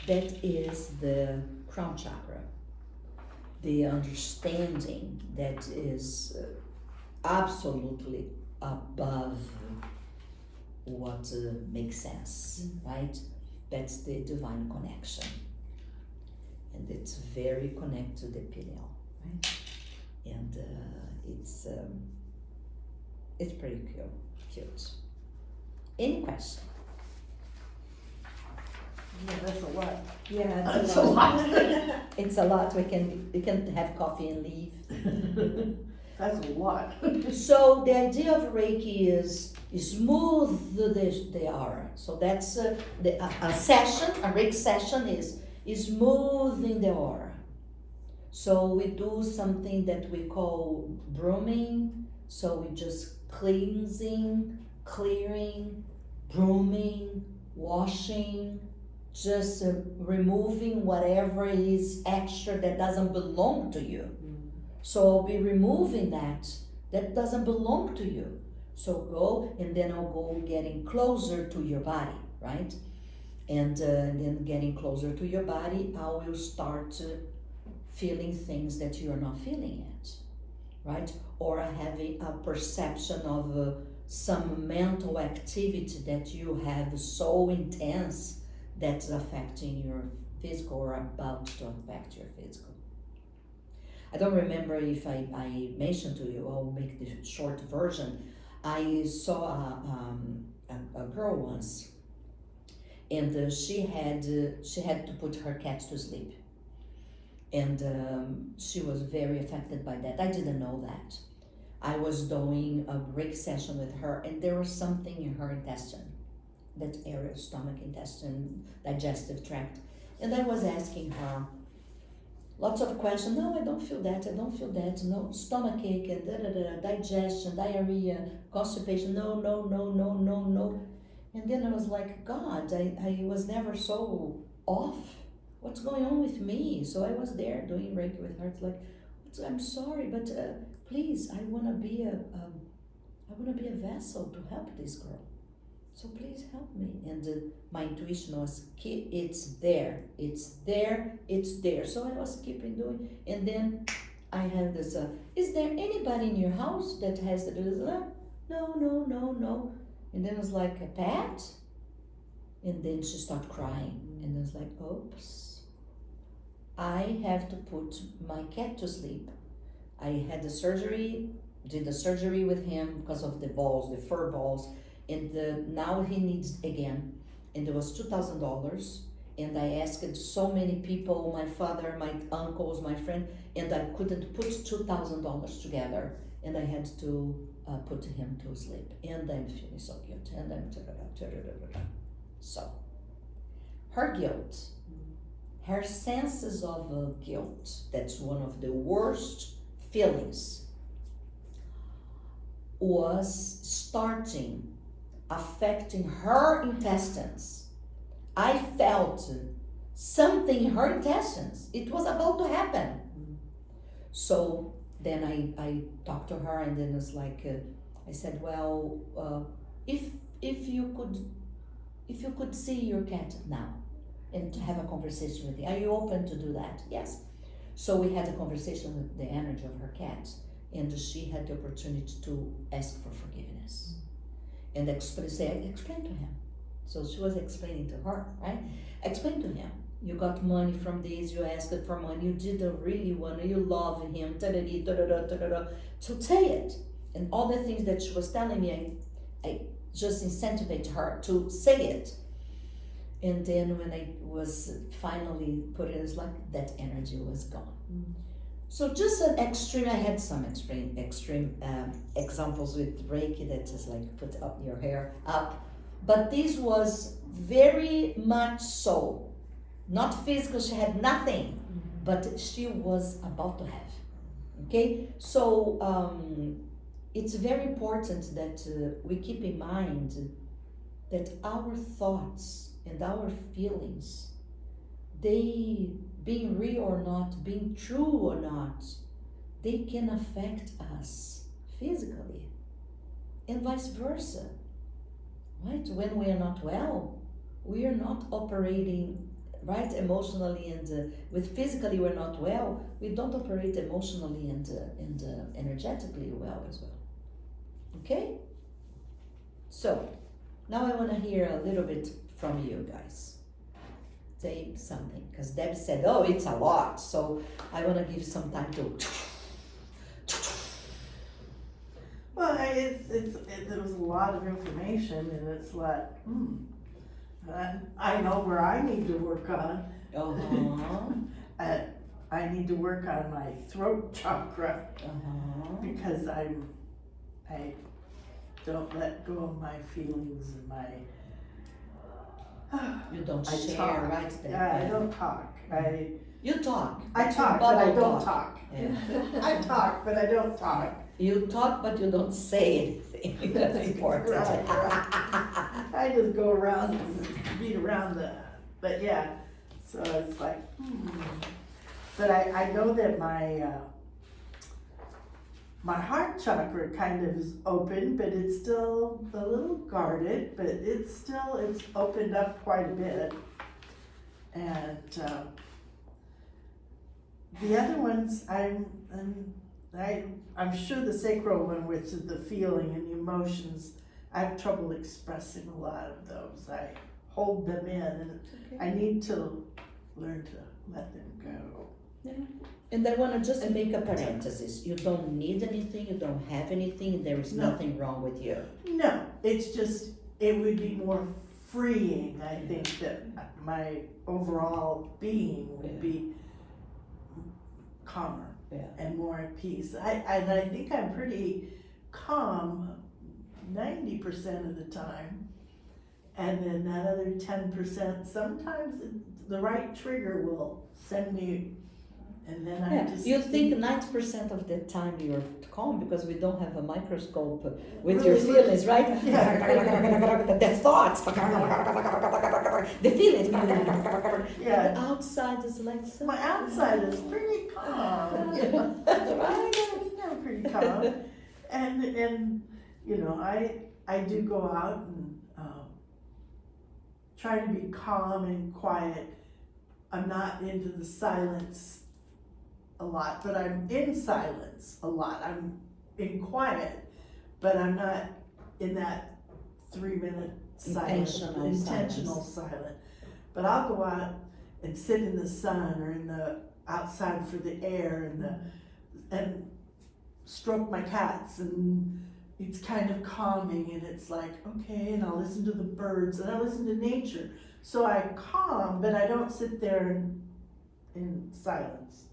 S1: that is the crown chakra. The understanding that is absolutely above what makes sense, right? That's the divine connection. And it's very connected to the pineal, right? And it's pretty cute. Any question?
S2: Yeah, that's a lot.
S3: Yeah,
S2: That's a lot.
S1: It's a lot. We can have coffee and leave.
S2: That's a lot.
S1: So the idea of Reiki is smooth the aura. So that's a Reiki session is smoothing the aura. So we do something that we call brooming. So we just cleansing, clearing, brooming, washing, just removing whatever is extra that doesn't belong to you. So I'll be removing that doesn't belong to you. So go, and then I'll go getting closer to your body, right? And then getting closer to your body, I will start feeling things that you're not feeling yet, right? Or having a perception of some mental activity that you have so intense that's affecting your physical or about to affect your physical. I don't remember if I mentioned to you, I'll make the short version. I saw a girl once, and she had to put her cat to sleep. And she was very affected by that. I didn't know that. I was doing a Reiki session with her, and there was something in her intestine, that area, stomach, intestine, digestive tract. And I was asking her lots of questions. No, I don't feel that. I don't feel that. No, stomach ache and digestion, diarrhea, constipation. No. And then I was like, God, I was never so off. What's going on with me? So I was there doing Reiki with her. It's like, I'm sorry, but please, I want to be a vessel to help this girl. So please help me. And my intuition was, it's there. So I was keeping doing. And then I had this, is there anybody in your house that has this? No. And then it was like, a pet? And then she started crying. And I was like, oops. I have to put my cat to sleep. I had did the surgery with him because of the balls, the fur balls. And now he needs again, and it was $2,000, and I asked so many people, my father, my uncles, my friend, and I couldn't put $2,000 together, and I had to put him to sleep, and I'm feeling so guilty, and I'm so her guilt, her senses of guilt, that's one of the worst feelings, was starting affecting her intestines. I felt something in her intestines. It was about to happen. So then I talked to her, and then it's like I said, well, if you could see your cat now and to have a conversation with you, are you open to do that? Yes. So we had a conversation with the energy of her cat, and she had the opportunity to ask for forgiveness and explain to him. So she was explaining to her, right? Explain to him. You got money from this, you asked for money, you didn't really want it, you love him, ta-da-dee, ta-da-da, ta-da-da. So say it. And all the things that she was telling me, I just incentivate her to say it. And then when I was finally put it, it's like that energy was gone. So just an extreme, I had some extreme examples with Reiki that is like put up your hair up. But this was very much so, not physical, she had nothing, but she was about to have, okay? So it's very important that we keep in mind that our thoughts and our feelings, they, being real or not, being true or not, they can affect us physically and vice versa, right? When we are not well, we are not operating, right, emotionally, and with physically we're not well, we don't operate emotionally and energetically well as well, okay? So now I want to hear a little bit from you guys. Say something, because Deb said, oh, it's a lot, so I want to give some time to.
S2: Well, there was a lot of information, and it's like, I know where I need to work on. I need to work on my throat chakra because I don't let go of my feelings and my.
S1: You don't
S2: I
S1: share,
S2: talk.
S1: right?
S2: Yeah, I don't talk.
S1: You talk.
S2: I talk, but I don't talk.
S1: Yeah.
S2: I talk, but I don't talk.
S1: You talk, but you don't say anything. That's important.
S2: Right. I just go around and beat around but yeah, so it's like, But I know that my heart chakra kind of is open, but it's still a little guarded, but it's opened up quite a bit. And the other ones, I'm sure the sacral one, which is the feeling and the emotions, I have trouble expressing a lot of those. I hold them in, and I need to learn to let them go.
S1: Yeah. And I want to just make a parenthesis. You don't need anything, you don't have anything, there is nothing wrong with you.
S2: No, it's just, it would be more freeing, I think, that my overall being would be calmer and more at peace. I think I'm pretty calm 90% of the time, and then that other 10%, sometimes the right trigger will send me. And then I just
S1: you think 90% of the time you're calm because we don't have a microscope with
S2: really
S1: your feelings, right?
S2: Yeah.
S1: The thoughts, the feelings.
S2: Yeah.
S1: The outside is like so.
S2: My outside is pretty calm. I'm pretty calm. And you know, I do go out and try to be calm and quiet. I'm not into the silence a lot, but I'm in silence a lot. I'm in quiet, but I'm not in that 3-minute silence, intentional silence. But I'll go out and sit in the sun or in the outside for the air and stroke my cats and it's kind of calming, and it's like, okay, and I'll listen to the birds, and I listen to nature. So I calm, but I don't sit there in silence.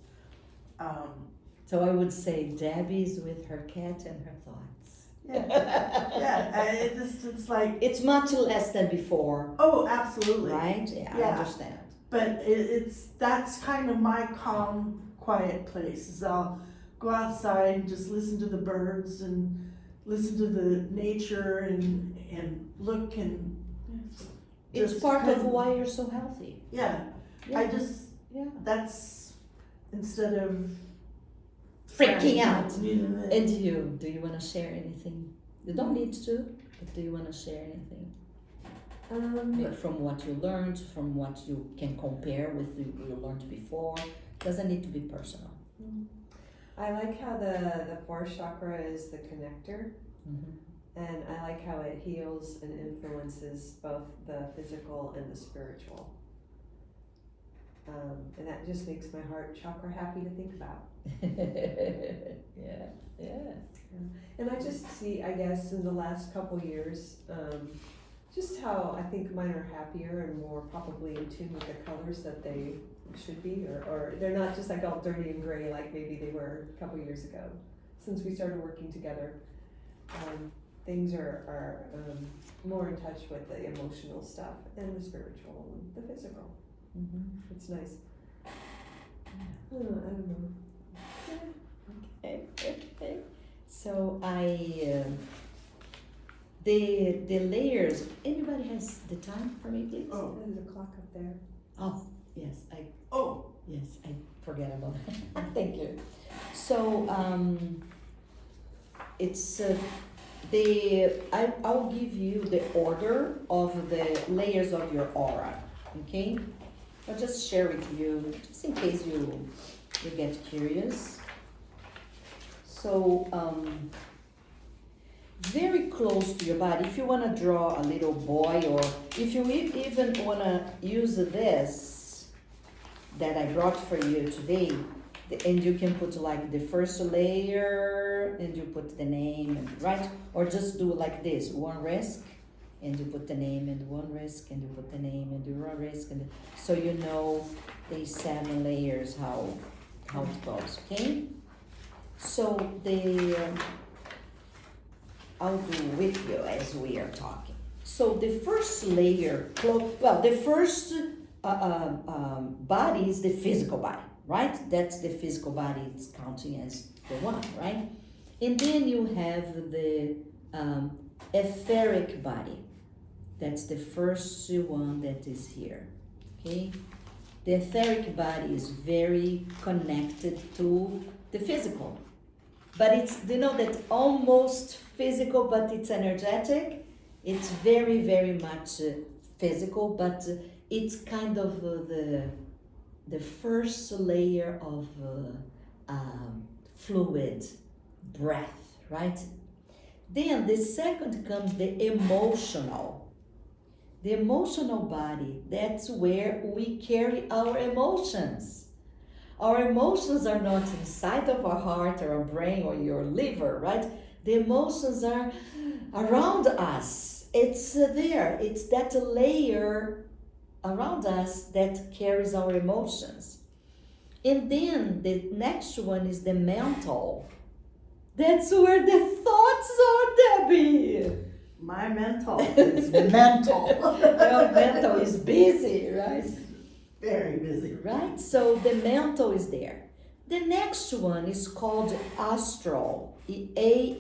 S1: So I would say Debbie's with her cat and her thoughts.
S2: It's like,
S1: It's much less than before,
S2: oh, absolutely.
S1: right? Yeah, I
S2: Yeah.
S1: understand.
S2: But that's kind of my calm, quiet place. Is I'll go outside and just listen to the birds and listen to the nature and look and
S1: It's
S2: just
S1: part
S2: kind
S1: of why you're so healthy.
S2: Yeah,
S1: Yeah.
S2: I just
S1: Yeah.
S2: that's instead of
S1: Freaking out.
S2: And
S1: And do you want to share anything? You don't need to, but do you want to share anything? Like from what you learned, from what you can compare with you learned before. Doesn't need to be personal.
S3: I like how the fourth chakra is the connector, and I like how it heals and influences both the physical and the spiritual. And that just makes my heart chakra happy to think about.
S1: Yeah.
S3: And I just see, I guess, in the last couple years, just how I think mine are happier and more probably in tune with the colors that they should be, or they're not just like all dirty and gray like maybe they were a couple years ago. Since we started working together, things are more in touch with the emotional stuff and the spiritual and the physical. It's nice. I don't know.
S1: Okay. So the layers. Anybody has the time for me, please?
S2: Oh.
S3: There's a clock up there.
S1: Oh, yes.
S2: oh,
S1: Yes, I forget about that. Thank you. So it's I'll give you the order of the layers of your aura. Okay, I'll just share with you just in case you get curious. So very close to your body. If you want to draw a little boy, or if you even want to use this that I brought for you today, and you can put like the first layer and you put the name, and right, or just do like this, one risk and you put the name, and one risk and you put the name, and you one risk, and so you know these 7 layers how it goes. Okay, so I'll do with you as we are talking. So the first layer, the first body is the physical body, right? That's the physical body. It's counting as the one, right? And then you have the etheric body. That's the first one that is here. Okay, the etheric body is very connected to the physical, but it's that almost physical, but it's energetic. It's very, very much physical, but it's kind of the first layer of fluid, breath, right? Then the second comes the emotional. The emotional body, that's where we carry our emotions. Our emotions are not inside of our heart or our brain or your liver, right? The emotions are around us. It's there. It's that layer around us that carries our emotions. And then the next one is the mental. That's where the thoughts are, Debbie.
S2: my mental is mental.
S1: Your mental is busy, right?
S2: Very busy.
S1: Right? So the mental is there. The next one is called astral. A-S-T-R-A-L.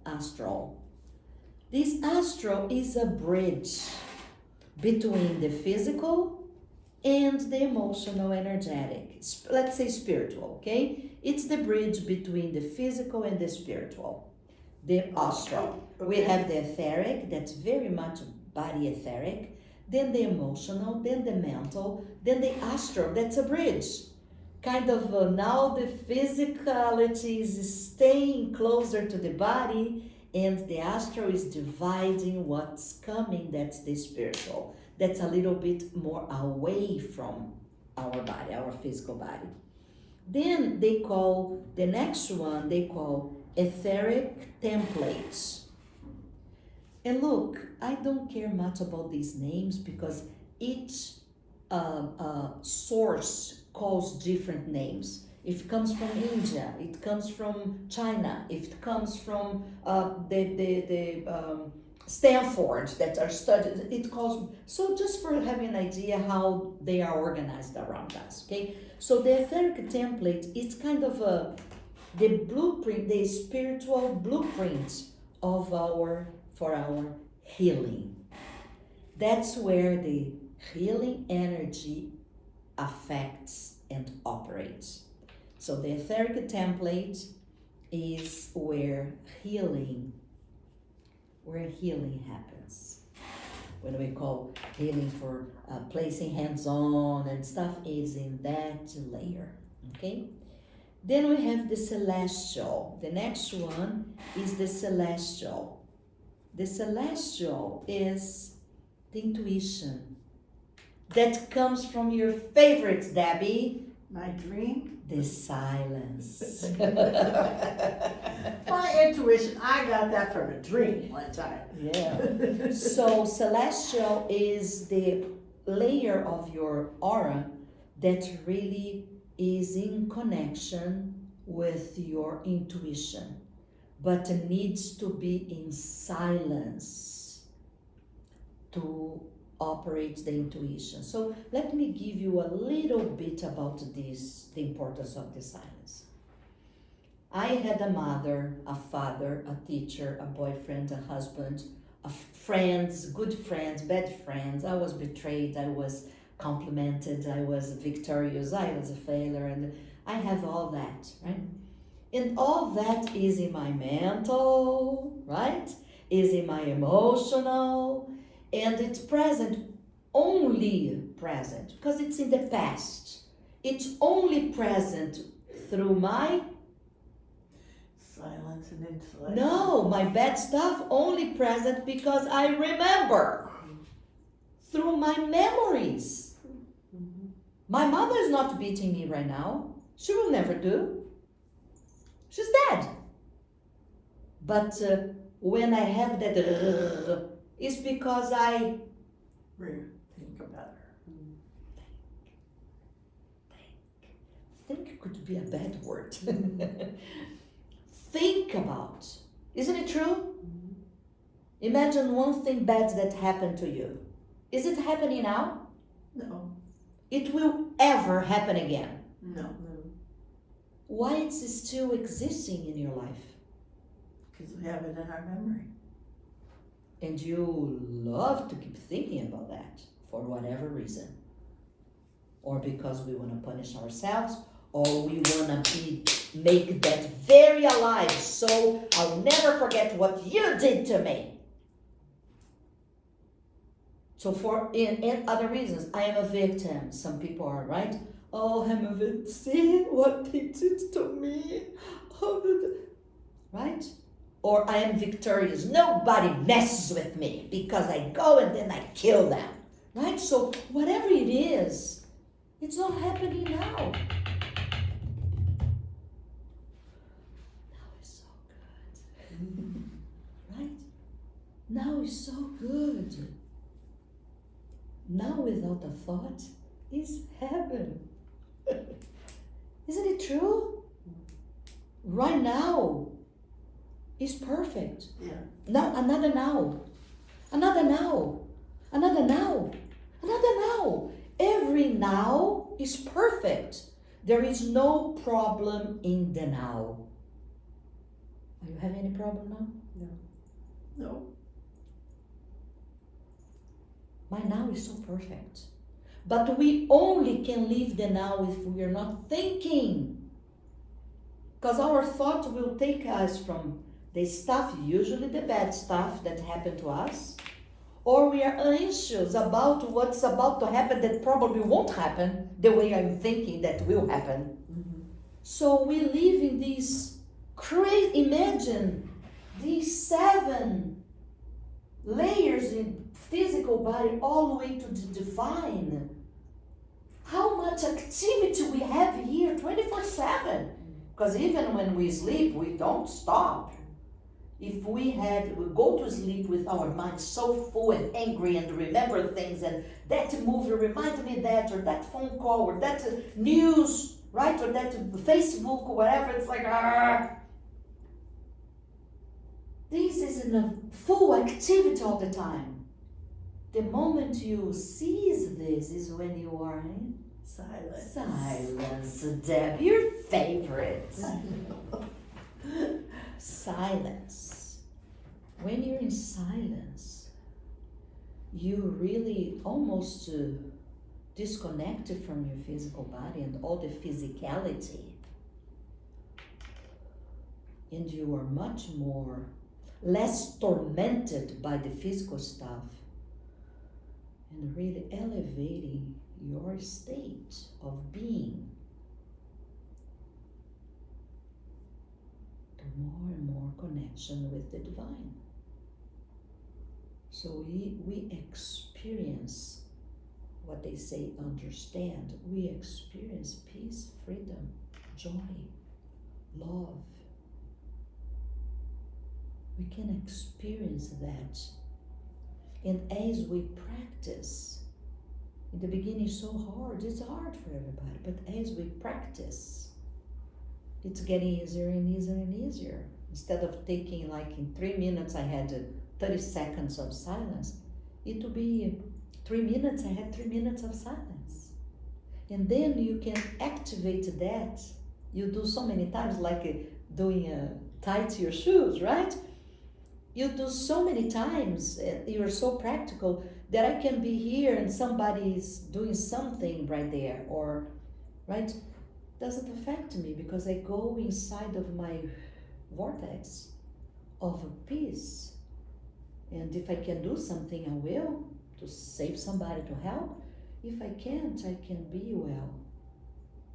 S1: Astral. This astral is a bridge between the physical and the emotional, energetic. Let's say spiritual, okay? It's the bridge between the physical and the spiritual. The astral.
S2: Okay.
S1: We have the etheric, that's very much body etheric. Then the emotional, then the mental, then the astral, that's a bridge. Kind of now the physicality is staying closer to the body, and the astral is dividing what's coming, that's the spiritual. That's a little bit more away from our body, our physical body. Then they call the next one, they call etheric templates. And look, I don't care much about these names because each source calls different names. If it comes from India, it comes from China, if it comes from the Stanford that are studied, it calls. So just for having an idea how they are organized around us, okay? So the etheric template, it's kind of the blueprint, the spiritual blueprint of for our healing. That's where the healing energy affects and operates. So the etheric template is where healing happens. When we call healing for placing hands on and stuff, is in that layer, okay? Then we have the celestial. The next one is the celestial. The celestial is the intuition that comes from your favorites, Debbie.
S2: My dream.
S1: The silence.
S2: My intuition, I got that from a dream one time.
S1: Yeah. So celestial is the layer of your aura that really is in connection with your intuition, but needs to be in silence to operate the intuition. So let me give you a little bit about this, the importance of the silence. I had a mother, a father, a teacher, a boyfriend, a husband, friends, good friends, bad friends. I was betrayed, I was complimented, I was victorious, I was a failure, and I have all that, right? And all that is in my mental, right? Is in my emotional, and it's present, only present, because it's in the past. It's only present through my
S2: Silence and intellect.
S1: No, my bad stuff only present because I remember through my memories. My mother is not beating me right now. She will never do. She's dead. But when I have that, it's because I
S2: Think about her.
S1: think could be a bad word. Think about. Isn't it true? Imagine one thing bad that happened to you. Is it happening now?
S2: No.
S1: It will ever happen again.
S2: No.
S1: Why it's still existing in your life?
S2: Because we have it in our memory.
S1: And you love to keep thinking about that for whatever reason. Or because we want to punish ourselves, or we want to make that very alive, so I'll never forget what you did to me. So for in other reasons, I am a victim. Some people are, right? Oh, I'm a victim. See what they did to me. Right? Or I am victorious. Nobody messes with me because I go and then I kill them. Right? So whatever it is, it's not happening now. Now is so good. Right? Now is so good. Now without a thought is heaven. Isn't it true? Right now is perfect.
S2: Yeah.
S1: Now, another now. Another now. Another now. Another now. Every now is perfect. There is no problem in the now. Are you having any problem now?
S2: No.
S1: My now is so perfect. But we only can live the now if we are not thinking. Because our thought will take us from the stuff, usually the bad stuff that happened to us, or we are anxious about what's about to happen that probably won't happen the way I'm thinking that will happen. So we live in these crazy, imagine these 7 layers in physical body all the way to the divine. how much activity we have here 24/7. Because even when we sleep, we don't stop. If we go to sleep with our minds so full and angry and remember things, and that movie reminded me that, or that phone call, or that news, right, or that Facebook, or whatever, it's like, this is in a full activity all the time. The moment you cease this is when you are in
S2: Silence.
S1: silence. Deb, your favorite. Silence. When you're in silence, you really almost disconnected from your physical body and all the physicality. And you are much less tormented by the physical stuff, and really elevating your state of being to more and more connection with the divine. So we experience what they say, understand. We experience peace, freedom, joy, love. We can experience that. And as we practice, in the beginning it's so hard, it's hard for everybody, but as we practice, it's getting easier and easier and easier. Instead of taking, like, in 3 minutes I had 30 seconds of silence, it will be 3 minutes, I had 3 minutes of silence. And then you can activate that. You do so many times, like doing a tie to your shoes, right? You do so many times, you're so practical that I can be here and somebody's doing something right there, or, right? Doesn't affect me because I go inside of my vortex of peace. And if I can do something, I will, to save somebody, to help. If I can't, I can be well.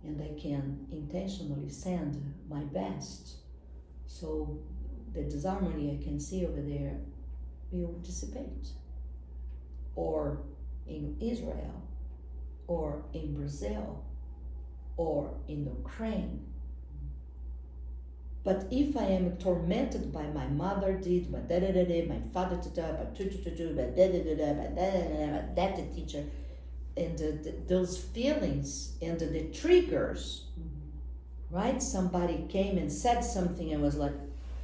S1: And I can intentionally send my best. So the disharmony I can see over there will dissipate. Or in Israel, or in Brazil, or in Ukraine. But if I am tormented by my mother did, my da-da-da-da, my father da-da, my tu-tu-tu-tu, my da-da-da-da, my da-da-da-da, my that teacher, and those feelings and the triggers, right? Somebody came and said something and was like,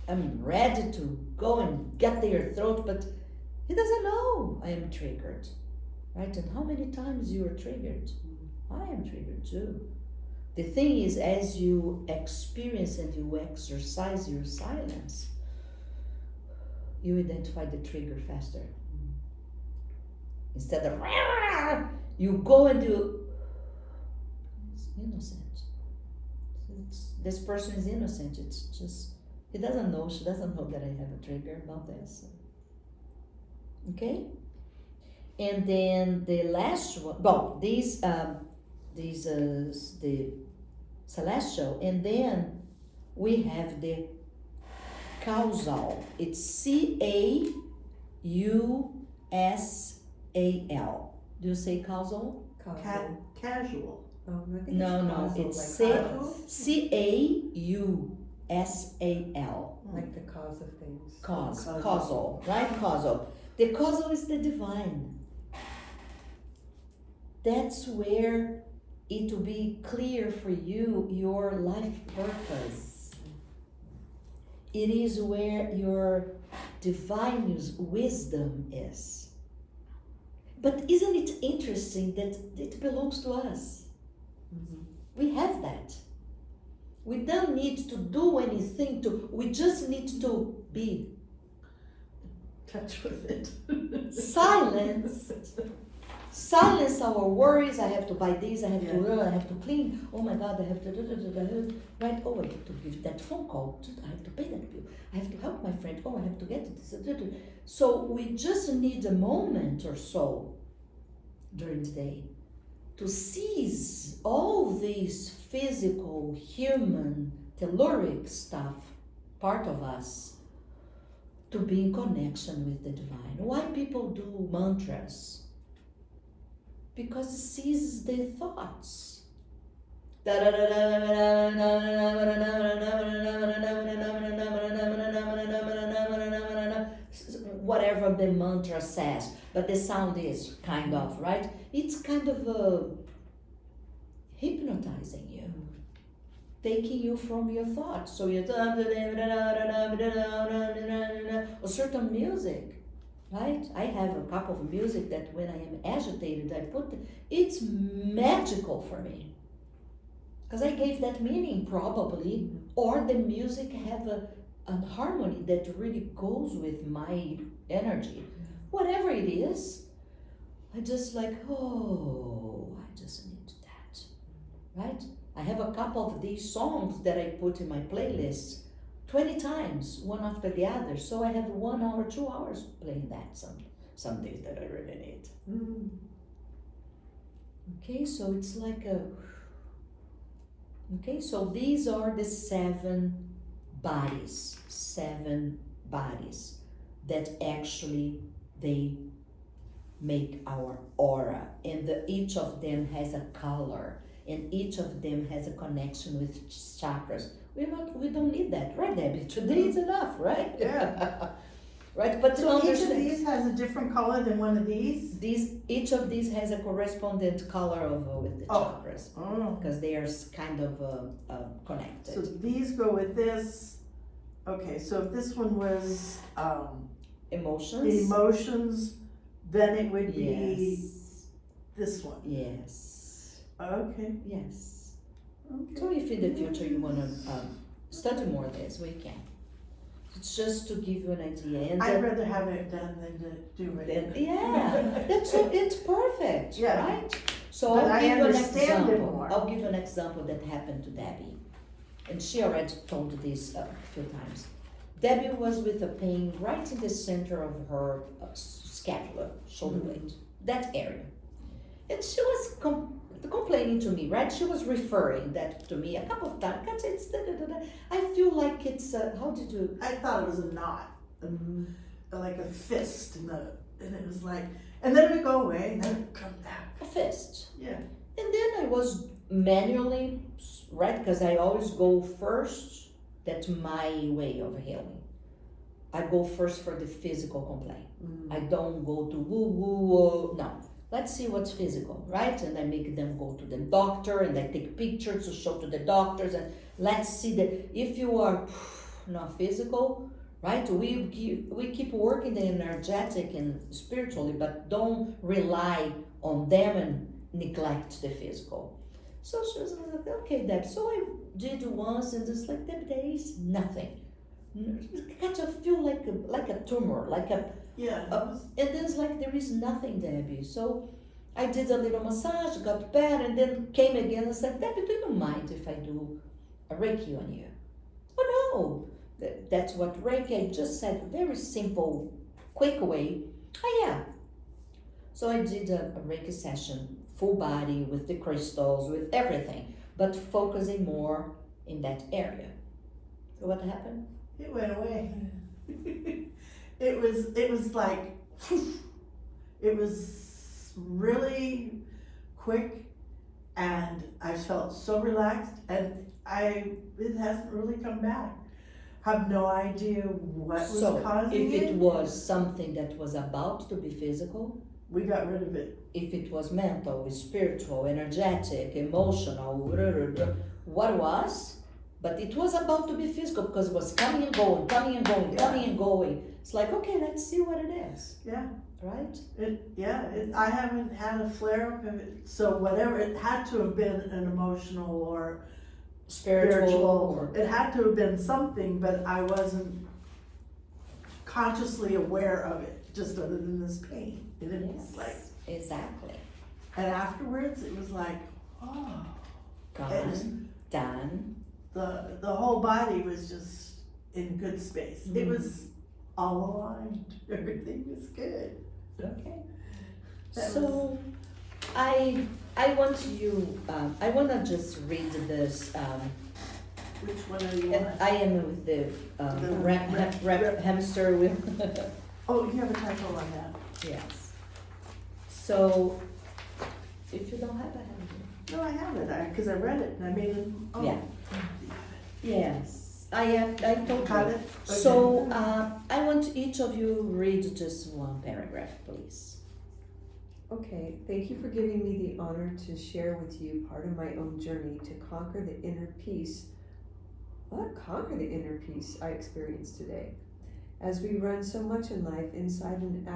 S1: I'm ready to go and get their throat, but he doesn't know I am triggered, right? And how many times you are triggered? I am triggered too. The thing is, as you experience and you exercise your silence, you identify the trigger faster. Instead of, you go and do, it's innocent. This person is innocent. It's just, he doesn't know, she doesn't know that I have a trigger about this. Okay? And then the last one, well, these the celestial, and then we have the causal. It's C-A-U-S-A-L. Do you say causal?
S2: Casual.
S3: Oh, I think
S1: No,
S3: it's
S1: it's
S3: causal,
S1: C-A-U-S-A-L.
S3: like the cause of things.
S1: Causal, right? Causal. The causal is the divine. That's where it will be clear for you your life purpose. It is where your divine wisdom is. But isn't it interesting that it belongs to us?
S3: Mm-hmm.
S1: We have that. We don't need to do anything we just need to be.
S2: Touch with it.
S1: Silence our worries. I have to buy this, I have to
S2: Yeah.
S1: run, I have to clean. Oh my God, I have to right. Oh, I have to give that phone call. I have to pay that bill. I have to help my friend. Oh, I have to get this. So we just need a moment or so during the day to seize all these physical, human, telluric stuff, part of us, to be in connection with the divine. Why people do mantras? because it sees the thoughts. Whatever the mantra says, but the sound is kind of, right? It's kind of hypnotizing you, taking you from your thoughts. So you or certain music, right? I have a couple of music that when I am agitated, I put, it's magical for me. Because I gave that meaning probably, or the music have a harmony that really goes with my energy. Whatever it is, I just like, oh, I just need that, right? I have a couple of these songs that I put in my playlist 20 times, one after the other. So I have 1 hour, 2 hours playing that some days that I really need. Okay, so it's like a, okay, so these are the 7 bodies that actually they make our aura, and each of them has a color, and each of them has a connection with chakras. We don't need that, right, Debbie? Today is enough, right?
S2: Yeah.
S1: Right, but to
S2: So each of
S1: understand,
S2: these has a different color than one of these?
S1: each of these has a correspondent color with the chakras,
S2: Oh.
S1: because they are kind of connected.
S2: So these go with this. Okay, so if this one was
S1: Emotions.
S2: emotions, then it would be
S1: Yes.
S2: this one.
S1: Yes.
S2: Okay.
S1: Yes.
S2: Okay.
S1: So if in the future you want to study more of this, we can. It's just to give you an idea. And
S2: I'd rather have it done than to do it.
S1: then, yeah, it's perfect,
S2: Yeah.
S1: right? So
S2: But
S1: I'll
S2: I
S1: give you an
S2: understand it
S1: example.
S2: more.
S1: I'll give you an example that happened to Debbie, and she already told this a few times. Debbie was with a pain right in the center of her scapula, shoulder blade, that area, and she was complaining to me, right? She was referring that to me a couple of times. It's I feel like it's how did you?
S2: I thought it was a knot, like a fist, and it was like, and then it would go away, and then it would come back.
S1: A fist.
S2: Yeah.
S1: And then I was manually, right, because I always go first. That's my way of healing. I go first for the physical complaint. I don't go to woo. No. Let's see what's physical, right? And I make them go to the doctor, and I take pictures to show to the doctors, and let's see that if you are not physical, right? We keep working the energetic and spiritually, but don't rely on them and neglect the physical. So she was like, okay, Deb. So I did once, and just like Deb, there is nothing. I kind of feel like a tumor, like a.
S2: Yeah.
S1: And then it's like there is nothing, Debbie. So I did a little massage, got better, and then came again and said, Debbie, do you mind if I do a Reiki on you? Oh no, that's what Reiki, I just said, very simple, quick way. Oh yeah. So I did a Reiki session, full body, with the crystals, with everything, but focusing more in that area. So what happened?
S2: It went away. It was like, it was really quick, and I felt so relaxed, and it hasn't really come back. Have no idea what was causing
S1: if
S2: it.
S1: it was something that was about to be physical,
S2: We got rid of it.
S1: if it was mental, spiritual, energetic, emotional, what it was, but it was about to be physical because it was coming and going, coming and going, coming and going. It's like, okay, let's see what it is,
S2: Yeah.
S1: right?
S2: I haven't had a flare up of it, so whatever, it had to have been an emotional or
S1: Spiritual.
S2: it had to have been something, but I wasn't consciously aware of it, just other than this pain. And it was
S1: Yes,
S2: like,
S1: exactly.
S2: and afterwards it was like, oh,
S1: Gone, done.
S2: the whole body was just in good space. It was all aligned. Everything was good.
S1: Okay.
S2: That
S1: So, I want you. I want to just read this.
S2: Which one are you
S1: And
S2: on?
S1: I am with the
S2: rep-
S1: hamster wheel.
S2: Oh, you have a typo on that.
S1: Yes. So If you don't have, I have it.
S2: No, I have it, because I read it, and I made it, oh.
S1: Yeah. Yes, I told
S2: Got
S1: you.
S2: it?
S1: So I want each of you read just one paragraph, please.
S3: Okay, thank you for giving me the honor to share with you part of my own journey to conquer the inner peace. Conquer the inner peace I experienced today. As we run so much in life, inside and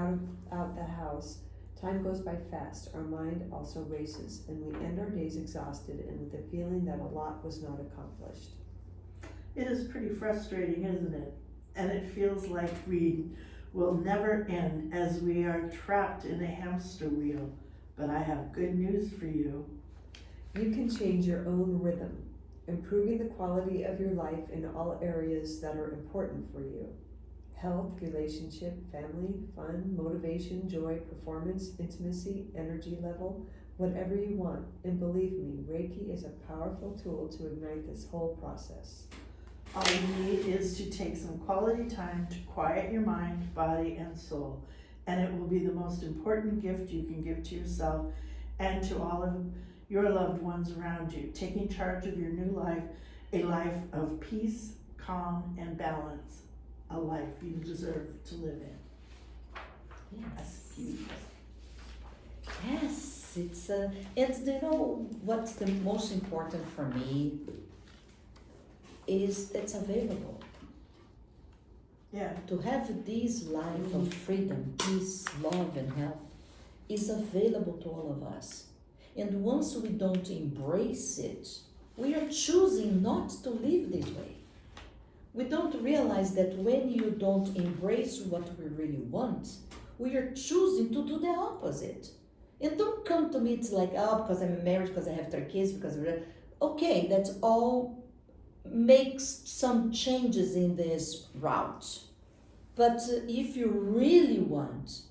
S3: out the house, time goes by fast. Our mind also races, and we end our days exhausted and with the feeling that a lot was not accomplished.
S2: It is pretty frustrating, isn't it? And it feels like we will never end as we are trapped in a hamster wheel. But I have good news for you.
S3: You can change your own rhythm, improving the quality of your life in all areas that are important for you. Health, relationship, family, fun, motivation, joy, performance, intimacy, energy level, whatever you want. And believe me, Reiki is a powerful tool to ignite this whole process.
S2: All you need is to take some quality time to quiet your mind, body, and soul. And it will be the most important gift you can give to yourself and to all of your loved ones around you, taking charge of your new life, a life of peace, calm, and balance. A life you deserve to live in. That's beautiful.
S1: Yes, it's and you know what's the most important for me is it's available.
S2: Yeah.
S1: To have this life of freedom, peace, love, and health is available to all of us. And once we don't embrace it, we are choosing not to live this way. We don't realize that when you don't embrace what we really want, we are choosing to do the opposite. And don't come to me, it's like, oh, because I'm married, because I have 3 kids, because okay, that's all makes some changes in this route. But if you really want,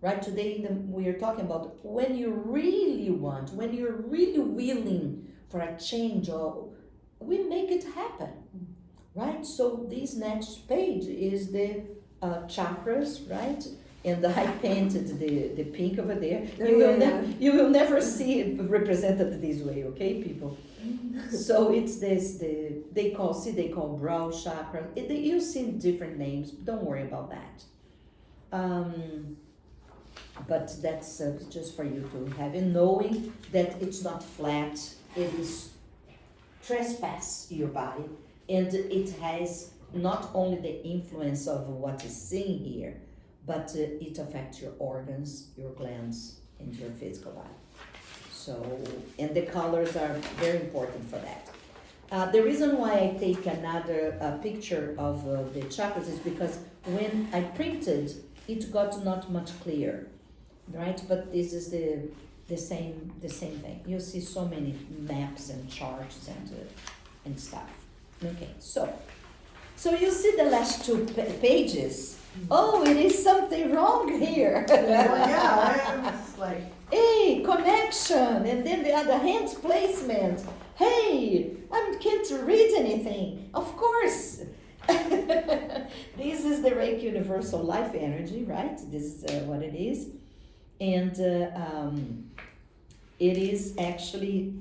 S1: right, today we are talking about when you really want, when you're really willing for a change, or we make it happen. Right, so this next page is the chakras, right? And I painted the pink over there. You will never see it represented this way, okay, people? So it's this they call brow chakra. You've seen different names. Don't worry about that. But that's just for you to have in knowing that it's not flat. It is trespass your body. And it has not only the influence of what is seen here, but it affects your organs, your glands, and your physical body. So, and the colors are very important for that. The reason why I take another picture of the chakras is because when I printed, it got not much clearer, right? But this is the same thing. You see so many maps and charts and stuff. Okay, so you see the last 2 pages. Oh, it is something wrong here.
S2: Well, yeah, I was like,
S1: hey, connection, and then the other hands placement. Hey, I can't read anything. Of course. This is the Reiki Universal Life Energy, right? This is what it is. And it is actually,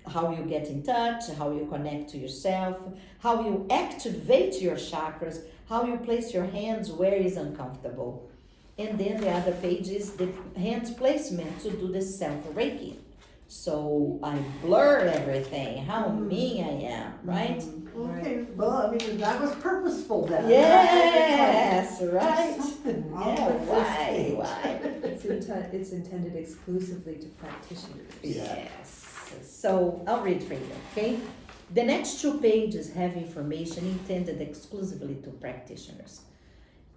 S1: how you get in touch, how you connect to yourself, how you activate your chakras, how you place your hands where is uncomfortable. And then the other page is the hands placement to do the Self-Reiki. So I blur everything, how mean I am, right?
S2: okay, well, I mean, that was purposeful then.
S1: Yes, right.
S2: Something wrong
S1: Yeah,
S2: with this page.
S1: why?
S3: It's intended exclusively to practitioners.
S1: Yes. So I'll read for you, okay? The next 2 pages have information intended exclusively to practitioners.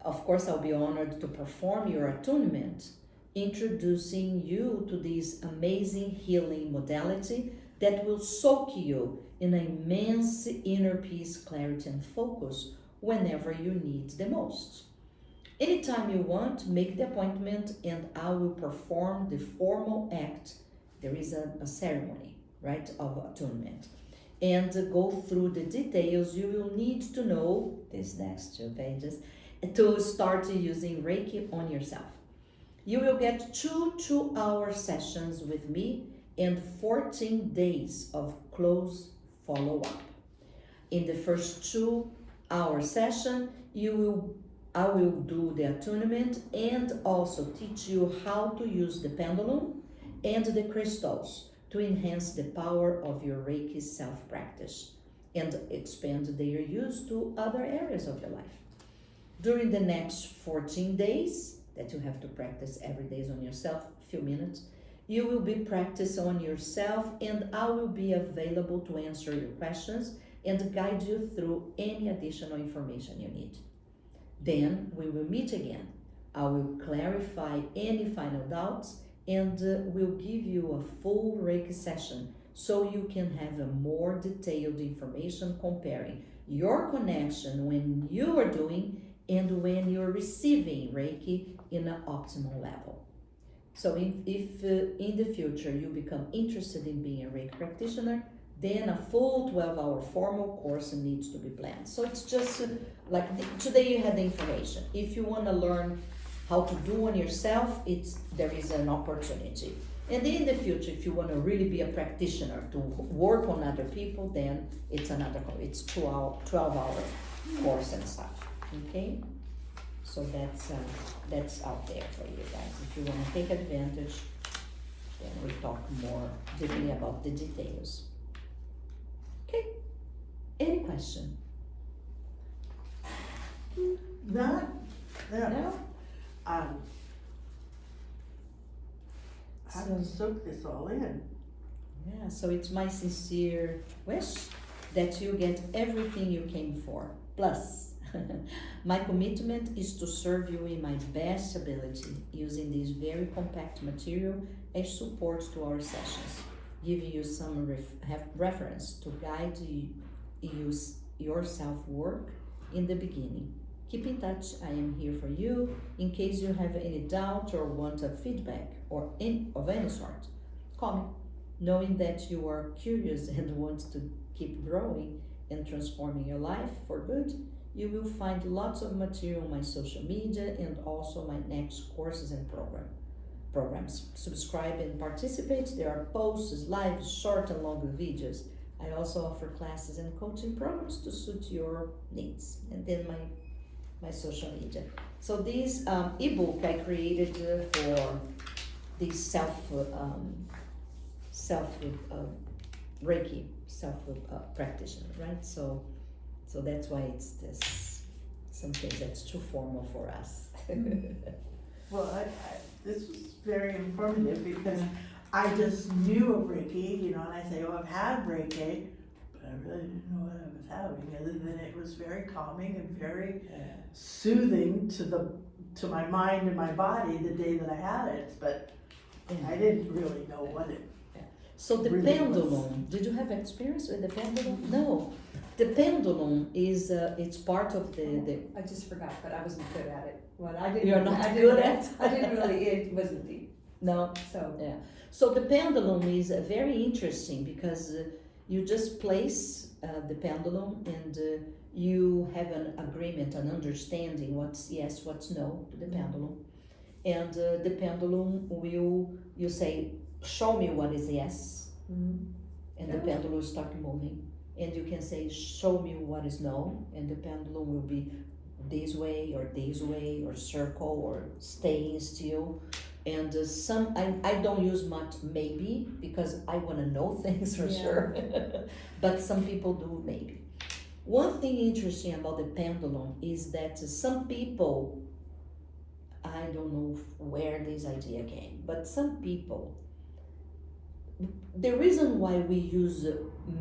S1: Of course, I'll be honored to perform your attunement, introducing you to this amazing healing modality that will soak you in immense inner peace, clarity, and focus whenever you need the most. Anytime you want, make the appointment and I will perform the formal act. There is a ceremony, right, of attunement. And go through the details you will need to know, these next 2 pages, to start using Reiki on yourself. You will get 2 2-hour sessions with me and 14 days of close follow-up. In the first 2-hour session, I will do the attunement and also teach you how to use the pendulum and the crystals to enhance the power of your Reiki self-practice and expand their use to other areas of your life. During the next 14 days, that you have to practice every day on yourself, a few minutes, you will be practice on yourself, and I will be available to answer your questions and guide you through any additional information you need. Then we will meet again. I will clarify any final doubts and will give you a full Reiki session so you can have a more detailed information comparing your connection when you are doing and when you're receiving Reiki in an optimal level. So if in the future you become interested in being a Reiki practitioner, then a full 12-hour formal course needs to be planned. So it's just today you had the information. If you want to learn how to do on yourself, there is an opportunity. And in the future, if you want to really be a practitioner to work on other people, then it's 12-hour course and stuff. Okay, so that's out there for you guys. If you want to take advantage, then we talk more deeply about the details. Okay, any question?
S2: Not, yeah.
S1: No?
S2: I have to soak this all in.
S1: Yeah, so it's my sincere wish that you get everything you came for. Plus, my commitment is to serve you in my best ability using this very compact material as support to our sessions, giving you some reference to guide your self-work in the beginning. Keep in touch. I am here for you in case you have any doubt or want a feedback of any sort. Call me, knowing that you are curious and want to keep growing and transforming your life for good. You will find lots of material on my social media and also my next courses and programs. Subscribe and participate. There are posts, lives, short and long videos. I also offer classes and coaching programs to suit your needs. And then my social media. So this ebook I created for the Reiki practitioner, right? So that's why it's something that's too formal for us.
S2: Well, this was very informative because I just knew of Reiki, and I say, I've had Reiki, but I really didn't know what I was having, other than it was very calming and very soothing to my mind and my body the day that I had it, but I didn't really know what it.
S1: So the
S2: really
S1: pendulum, did you have experience with the pendulum? No. The pendulum is it's part of the
S3: I just forgot, but I wasn't good at it. Well, I didn't.
S1: You're not good at?
S3: I didn't really. It wasn't deep.
S1: No.
S3: So
S1: Yeah. So the pendulum is very interesting because you just place the pendulum and you have an agreement, an understanding what's yes, what's no to the pendulum, and the pendulum you say, show me what is yes, and the pendulum will start moving. And you can say, show me what is no, and the pendulum will be this way or circle or staying still. And I don't use much maybe because I want to know things for sure, but some people do maybe. One thing interesting about the pendulum is that some people, I don't know where this idea came, but some people, the reason why we use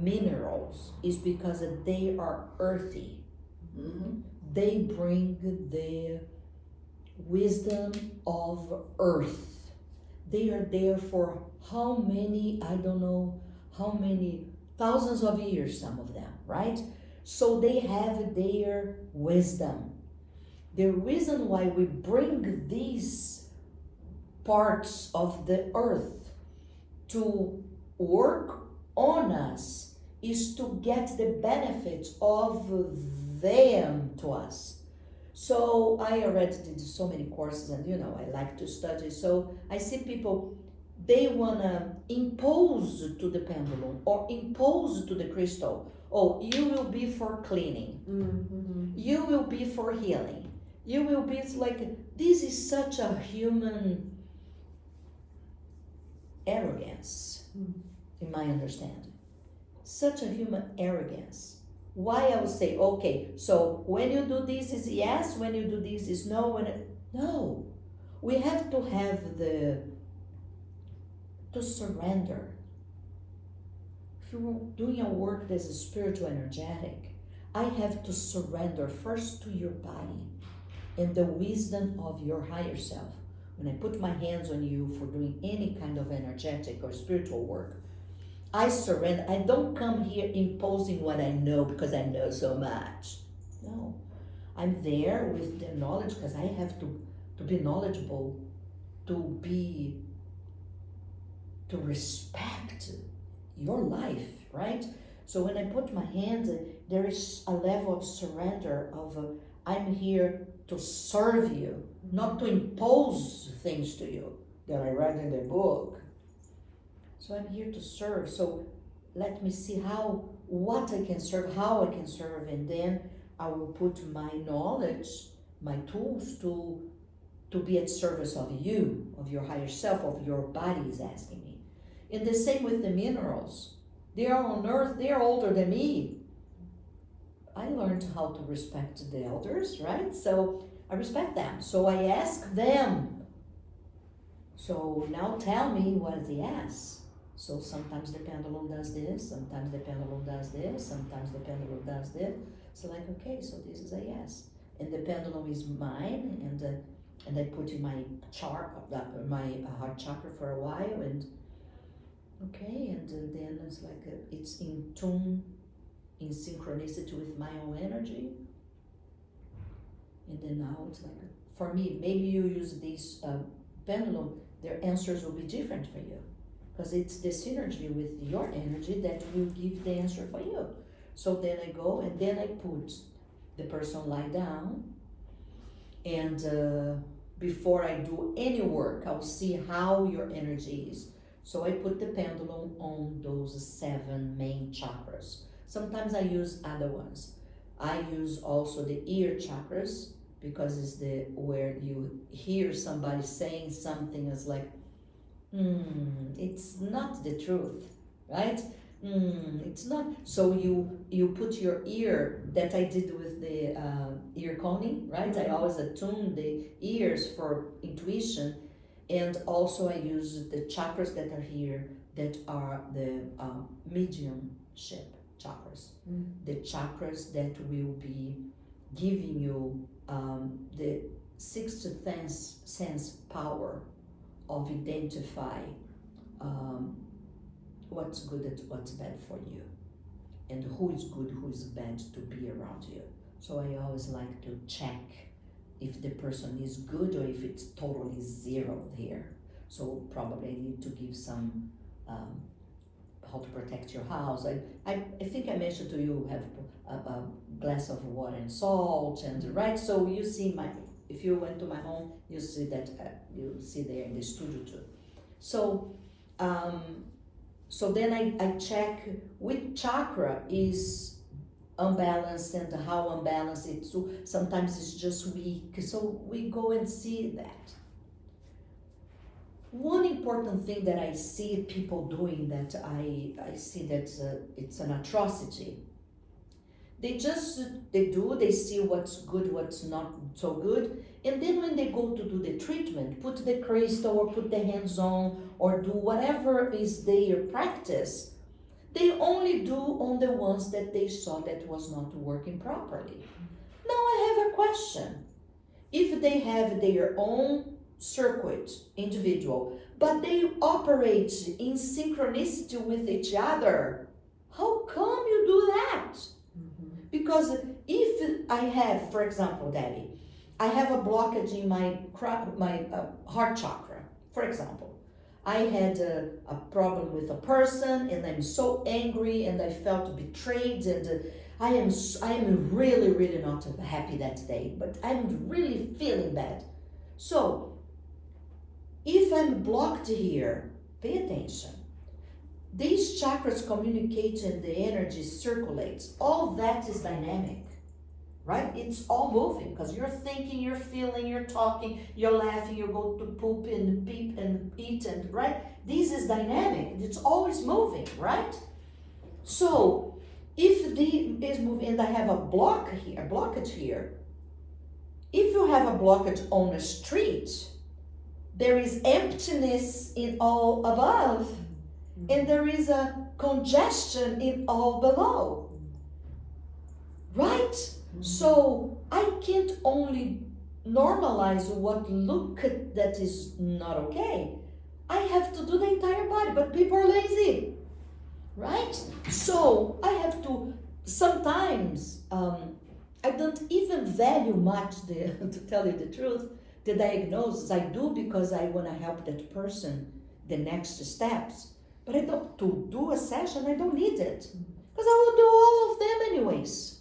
S1: minerals is because they are earthy. They bring the wisdom of earth. They are there for how many, I don't know how many thousands of years, some of them, right? So they have their wisdom. The reason why we bring these parts of the earth to work on us is to get the benefits of them to us. So I already did so many courses, and you know, I like to study. So I see people, they wanna impose to the pendulum or impose to the crystal. Oh, you will be for cleaning.
S3: Mm-hmm.
S1: You will be for healing. You will be, it's like, this is such a human arrogance, in my understanding. Such a human arrogance. Why I would say, okay, so when you do this is yes, when you do this is no, no. We have to have to surrender. If you're doing a work that is spiritual energetic, I have to surrender first to your body and the wisdom of your higher self. When I put my hands on you for doing any kind of energetic or spiritual work, I surrender. I don't come here imposing what I know because I know so much. No. I'm there with the knowledge because I have to be knowledgeable, to respect your life, right? So when I put my hand, there is a level of surrender of I'm here to serve you, not to impose things to you that I read in the book. So I'm here to serve. So let me see what I can serve, how I can serve, and then I will put my knowledge, my tools to be at service of you, of your higher self, of your body is asking me. And the same with the minerals. They are on earth, they are older than me. I learned how to respect the elders, right? So I respect them. So I ask them. So now tell me what is the yes. So sometimes the pendulum does this, sometimes the pendulum does this, sometimes the pendulum does this. So like, okay, so this is a yes. And the pendulum is mine, and I put in my my heart chakra for a while, and okay, and then it's like it's in tune, in synchronicity with my own energy. And then now it's like, for me, maybe you use this pendulum, their answers will be different for you. Because it's the synergy with your energy that will give the answer for you. So then I go and then I put the person lie down, and before I do any work, I'll see how your energy is. So I put the pendulum on those 7 main chakras. Sometimes I use other ones. I use also the ear chakras because it's where you hear somebody saying something is like, it's not the truth, right? It's not. So you put your ear, that I did with the ear coning, right? I always attune the ears for intuition, and also I use the chakras that are here, that are the mediumship chakras, the chakras that will be giving you the sixth sense power of identify what's good and what's bad for you, and who is good, who is bad to be around you. So I always like to check if the person is good or if it's totally zero here. So probably I need to give some how to protect your house. I think I mentioned to you, have a glass of water and salt, and right. So you see if you went to my home, you see that you see there in the studio too. So so then I check which chakra is unbalanced and how unbalanced it's. So sometimes it's just weak. So we go and see that. One important thing that I see people doing that I see that it's an atrocity. They see what's good, what's not so good, and then when they go to do the treatment, put the crystal or put the hands on or do whatever is their practice, they only do on the ones that they saw that was not working properly. Now I have a question. If they have their own circuit, individual, but they operate in synchronicity with each other, how come you do that? Because if I have, for example, Debbie, I have a blockage in my heart chakra, for example. I had a problem with a person and I'm so angry and I felt betrayed and I am really, really not happy that day, but I'm really feeling bad. So if I'm blocked here, pay attention. These chakras communicate and the energy circulates. All that is dynamic, right? It's all moving because you're thinking, you're feeling, you're talking, you're laughing, you go to poop and peep and eat and right? This is dynamic. It's always moving, right? So if the is moving and I have a blockage here, if you have a blockage on a street, there is emptiness in all above and there is a congestion in all below, right? So I can't only normalize what look at that is not okay. I have to do the entire body, but people are lazy, right? So I have to sometimes I don't even value much to tell you the truth, the diagnosis. I do because I want to help that person the next steps. But I don't to do a session, I don't need it. Because I will do all of them anyways.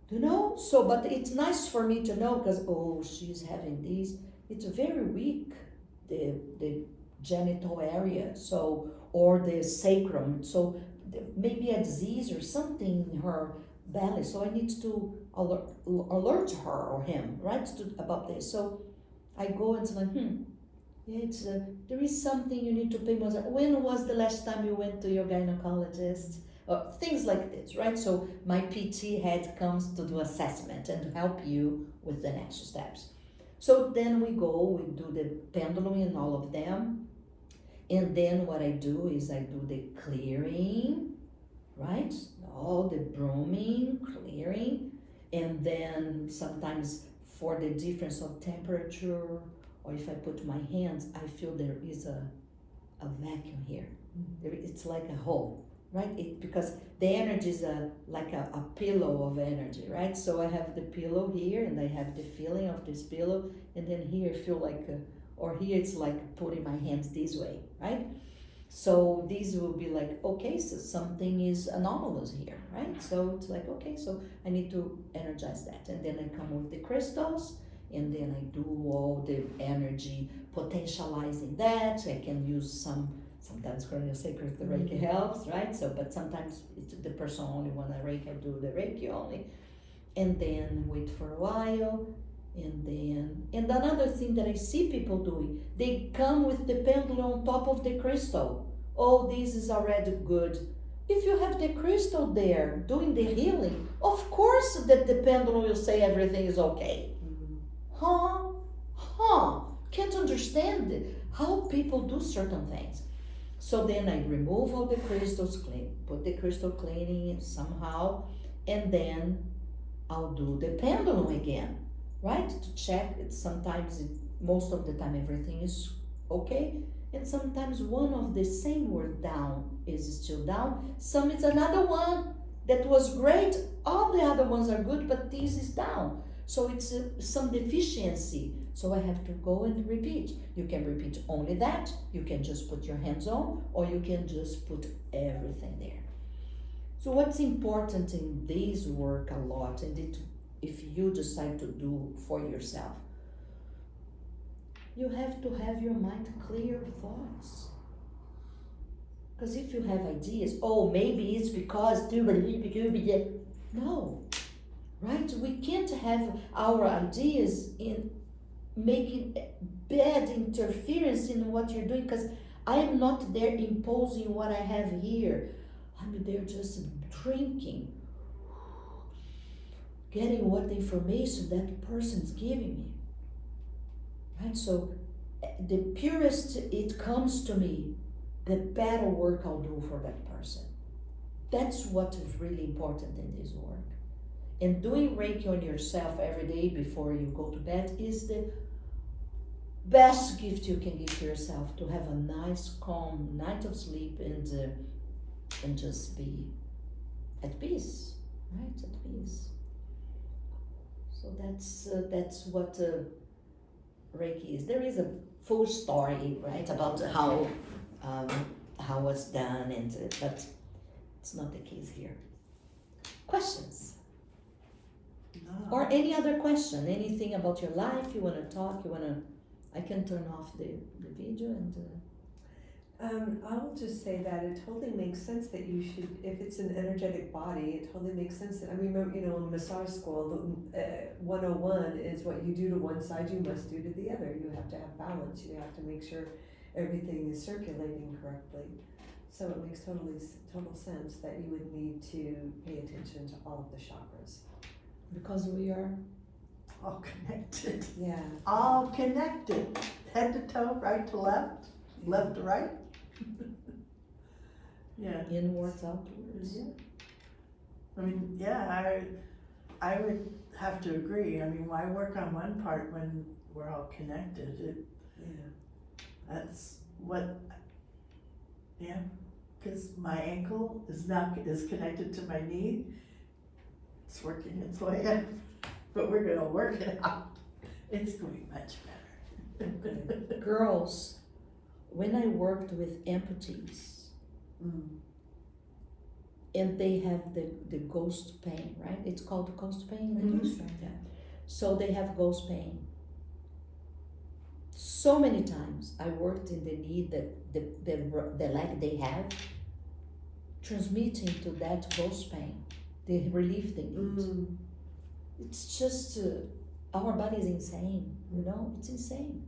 S1: You know? So but it's nice for me to know because she's having these. It's very weak, the genital area, so or the sacrum. So maybe a disease or something in her belly. So I need to alert her or him, right? About this. So I go and it's like, yeah, it's there is something you need to pay more. When was the last time you went to your gynecologist? Things like this, right? So my PT head comes to do assessment and help you with the next steps. So then we do the pendulum in all of them. And then what I do is I do the clearing, right? All the brooming, clearing. And then sometimes for the difference of temperature, or if I put my hands, I feel there is a vacuum here. It's like a hole, right? Because the energy is like a pillow of energy, right? So I have the pillow here and I have the feeling of this pillow, and then here I feel like, or here it's like putting my hands this way, right? So these will be like, okay, so something is anomalous here, right? So it's like, okay, so I need to energize that. And then I come with the crystals, and then I do all the energy potentializing that. I can use sometimes cranial sacred, the Reiki helps, right? So, but sometimes it's the person only want a Reiki, I do the Reiki only. And then wait for a while. And another thing that I see people doing, they come with the pendulum on top of the crystal. Oh, this is already good. If you have the crystal there doing the healing, of course that the pendulum will say everything is okay. Can't understand how people do certain things. So then I remove all the crystals, put the crystal cleaning somehow, and then I'll do the pendulum again, right? To check it. Sometimes, most of the time, everything is okay, and sometimes one of the same word down is still down. Some it's another one that was great. All the other ones are good, but this is down. So it's some deficiency. So I have to go and repeat. You can repeat only that. You can just put your hands on, or you can just put everything there. So what's important in this work a lot, and if you decide to do for yourself, you have to have your mind clear of thoughts. Because if you have ideas, maybe it's because no, right? We can't have our ideas in making bad interference in what you're doing, because I am not there imposing what I have here. I'm there just drinking, getting what information that person's giving me, right? So the purest it comes to me, the better work I'll do for that person. That's what is really important in this work. And doing Reiki on yourself every day before you go to bed is the best gift you can give to yourself, to have a nice, calm night of sleep and just be at peace, right? At peace. So that's what Reiki is. There is a full story, right, about how was done, and but it's not the case here. Questions
S2: No.
S1: or any other question? Anything about your life you want to talk? You want to? I can turn off the video and.
S3: I will just say that it totally makes sense that you should, if it's an energetic body, it totally makes sense that, I mean, you know, in massage school, 101 is what you do to one side, you must do to the other. You have to have balance. You have to make sure everything is circulating correctly. So it makes total sense that you would need to pay attention to all of the chakras.
S1: Because we are.
S2: All connected.
S3: Yeah.
S2: All connected. Head to toe, right to left, left to right. Yeah.
S1: Inwards, outwards.
S2: Yeah. I mean, yeah, I would have to agree. I mean, why work on one part when we're all connected? That's what, yeah, because my ankle is connected to my knee. It's working its way up, but we're gonna work it out. It's going much better.
S1: Girls, when I worked with amputees, and they have the ghost pain, right? It's called ghost pain in English? Yeah. So they have ghost pain. So many times I worked in the knee that the leg they have, transmitting to that ghost pain, the relief they need. It's just, our body is insane, you know? It's insane.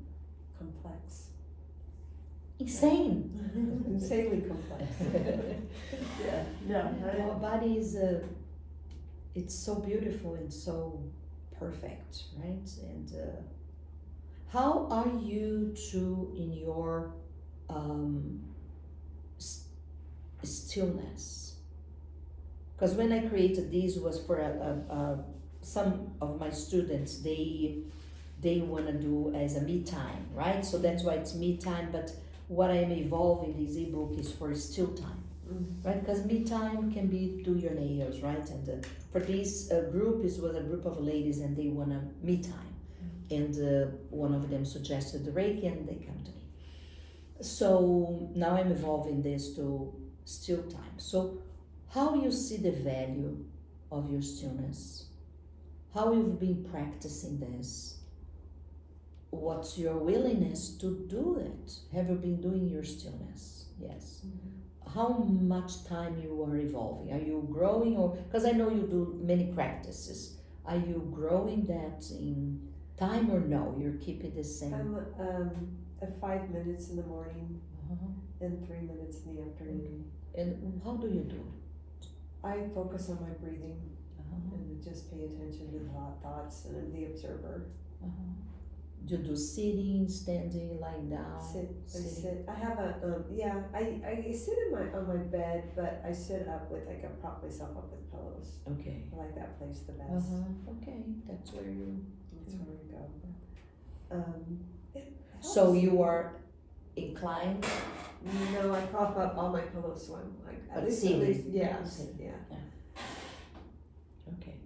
S3: Complex.
S1: Insane.
S3: Insanely complex.
S2: Yeah, no,
S1: Our body is, it's so beautiful and so perfect, right? And how are you two in your stillness? Because when I created these was for some of my students, they want to do as a me time, right? So that's why it's me time, but what I'm evolving this ebook is for still time, right? Because me time can be do your nails, right? And for this group, it was a group of ladies and they want a me time. And one of them suggested the Reiki and they come to me. So now I'm evolving this to still time. So how you see the value of your stillness? How you've been practicing this? What's your willingness to do it? Have you been doing your stillness? Yes. How much time you are evolving? Are you growing, or because I know you do many practices? Are you growing that in time or no? You're keeping the same?
S3: I'm at 5 minutes in the morning and 3 minutes in the afternoon.
S1: And how do you do?
S3: I focus on my breathing and just pay attention to the thoughts, and I'm the observer.
S1: Do you do sitting, standing, lying down?
S3: I sit. I have a I sit on my bed, but I sit up with, I prop myself up with pillows.
S1: Okay.
S3: I like that place the best.
S1: Okay, that's where you.
S3: That's where we go. It
S1: So
S3: helps.
S1: you are inclined.
S3: No, I prop up all my pillows so I'm like at least, yeah.
S1: Okay,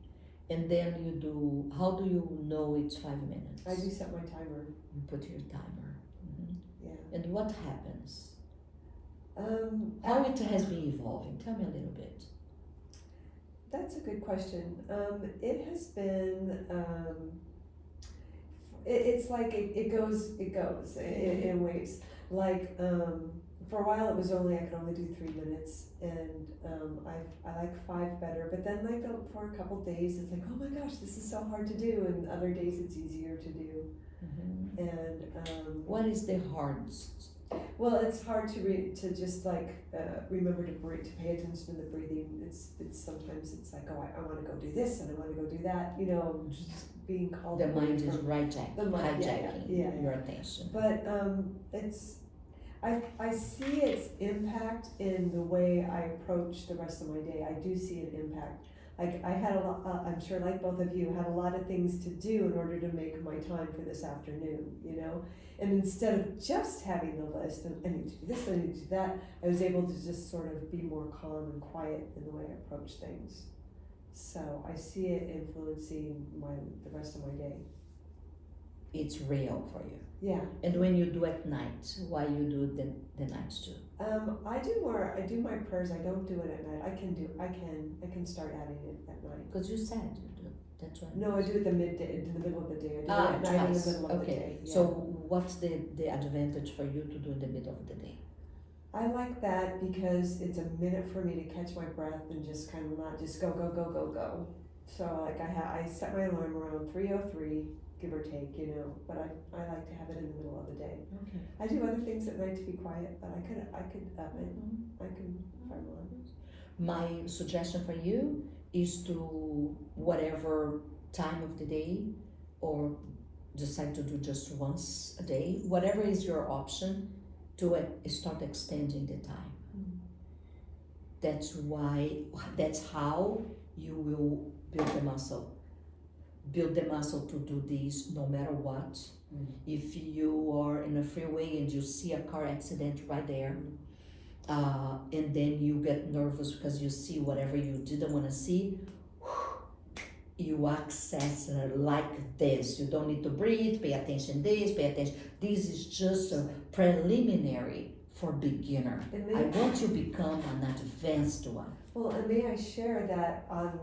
S1: and then you do. How do you know it's 5 minutes?
S3: I do set my timer.
S1: You put your timer.
S3: Yeah.
S1: And what happens? How it has been evolving? Tell me a little bit.
S3: That's a good question. It has been. It's like it goes in waves. Like for a while, it was I could only do 3 minutes, and I like 5 better. But then like for a couple days, it's like, oh my gosh, this is so hard to do, and other days it's easier to do. And
S1: what is the hardest?
S3: well, it's hard to just like remember to breathe, to pay attention to the breathing. It's sometimes it's like, oh, I want to go do this and I want to go do that. You know, just being called.
S1: The mind is
S3: from
S1: hijacking
S3: yeah.
S1: your attention.
S3: But it's. I see its impact in the way I approach the rest of my day. I do see an impact. Like I had a lot, I'm sure like both of you, had a lot of things to do in order to make my time for this afternoon, you know? And instead of just having the list, and I need to do this, I need to do that, I was able to just sort of be more calm and quiet in the way I approach things. So I see it influencing the rest of my day.
S1: it's real for you.
S3: Yeah.
S1: And when you do at night, why you do the nights too?
S3: I do my prayers. I don't do it at night. I can start adding it at night.
S1: Because you said you do. That's right.
S3: No, I do it in the middle of the day. I do it at night in the
S1: twice.
S3: middle of the
S1: Okay.
S3: day. Yeah.
S1: So what's the advantage for you to do in the middle of the day?
S3: I like that because it's a minute for me to catch my breath and just kind of not just go. So like I set my alarm around 3:03, give or take, but I like to have it in the middle of the day.
S1: Okay.
S3: I do other things at night to be quiet, but I could up it. I can fire on.
S1: My suggestion for you is to whatever time of the day, or decide to do just once a day, whatever is your option, to start extending the time. That's how you will build the muscle. Build the muscle to do this no matter what. If you are in a freeway and you see a car accident right there, and then you get nervous because you see whatever you didn't want to see, you access like this. You don't need to breathe, pay attention this, pay attention. This is just a preliminary for beginner. I want you to become an advanced one.
S3: Well, and may I share that on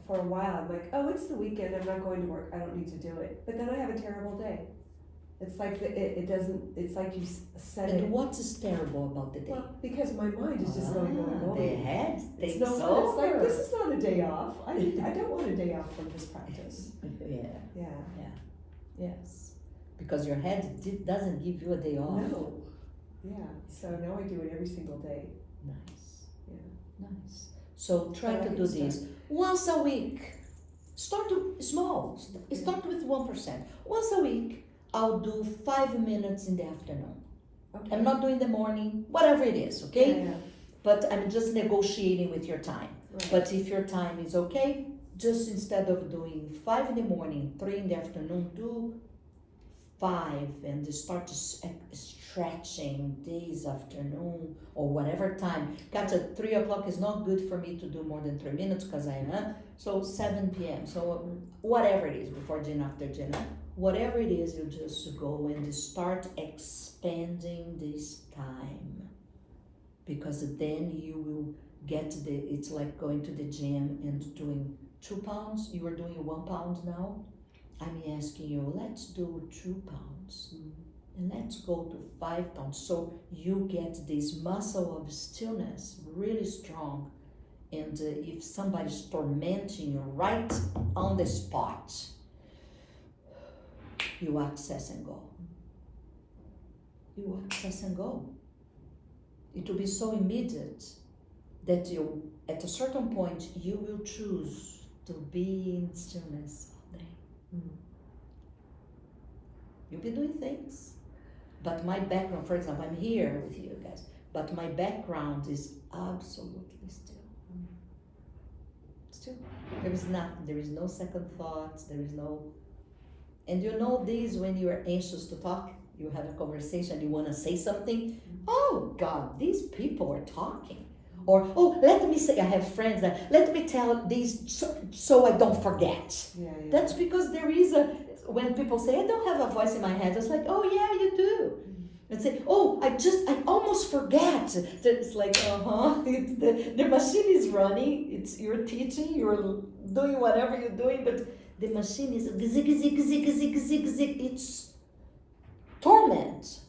S3: for a while, I'm like, oh, it's the weekend, I'm not going to work, I don't need to do it. But then I have a terrible day. It's like it's like you said it.
S1: And what is terrible about the day?
S3: Well, because my mind is just going.
S1: The head takes
S3: It's
S1: over.
S3: like, this is not a day off. I don't want a day off from this practice.
S1: Yeah. Yes. Because your head doesn't give you a day off.
S3: No. Yeah. So now I do it every single day.
S1: Nice.
S3: Yeah.
S1: Nice. So try to do this once a week. Start small. Start with 1%. Once a week, I'll do 5 minutes in the afternoon.
S3: Okay.
S1: I'm not doing the morning, whatever it is, okay?
S3: Yeah.
S1: But I'm just negotiating with your time.
S3: Right.
S1: But if your time is okay, just instead of doing 5 in the morning, 3 in the afternoon, do 5 and start stretching this afternoon or whatever time. Got to 3 o'clock is not good for me to do more than 3 minutes because so 7 p.m. So whatever it is, before dinner, after dinner, whatever it is, you just go and start expanding this time, because then you will get it's like going to the gym and doing 2 pounds. You are doing 1 pound now. I'm asking you, let's do 2 pounds. And let's go to 5 pounds. So you get this muscle of stillness really strong. And if somebody's tormenting you right on the spot, you access and go. You access and go. It will be so immediate that you, at a certain point, you will choose to be in stillness all day. You'll be doing things. But my background, for example, I'm here with you guys, but my background is absolutely still. Still. There is nothing, there is no second thoughts, there is no... And you know this when you are anxious to talk, you have a conversation, you want to say something, oh God, these people are talking. Or, oh, let me say, I have friends that, let me tell these so I don't forget.
S3: Yeah.
S1: That's because there is when people say, I don't have a voice in my head, it's like, oh yeah, you do. And say, oh, I almost forget. It's like, the machine is running, you're teaching, you're doing whatever you're doing, but the machine is zig, it's torment.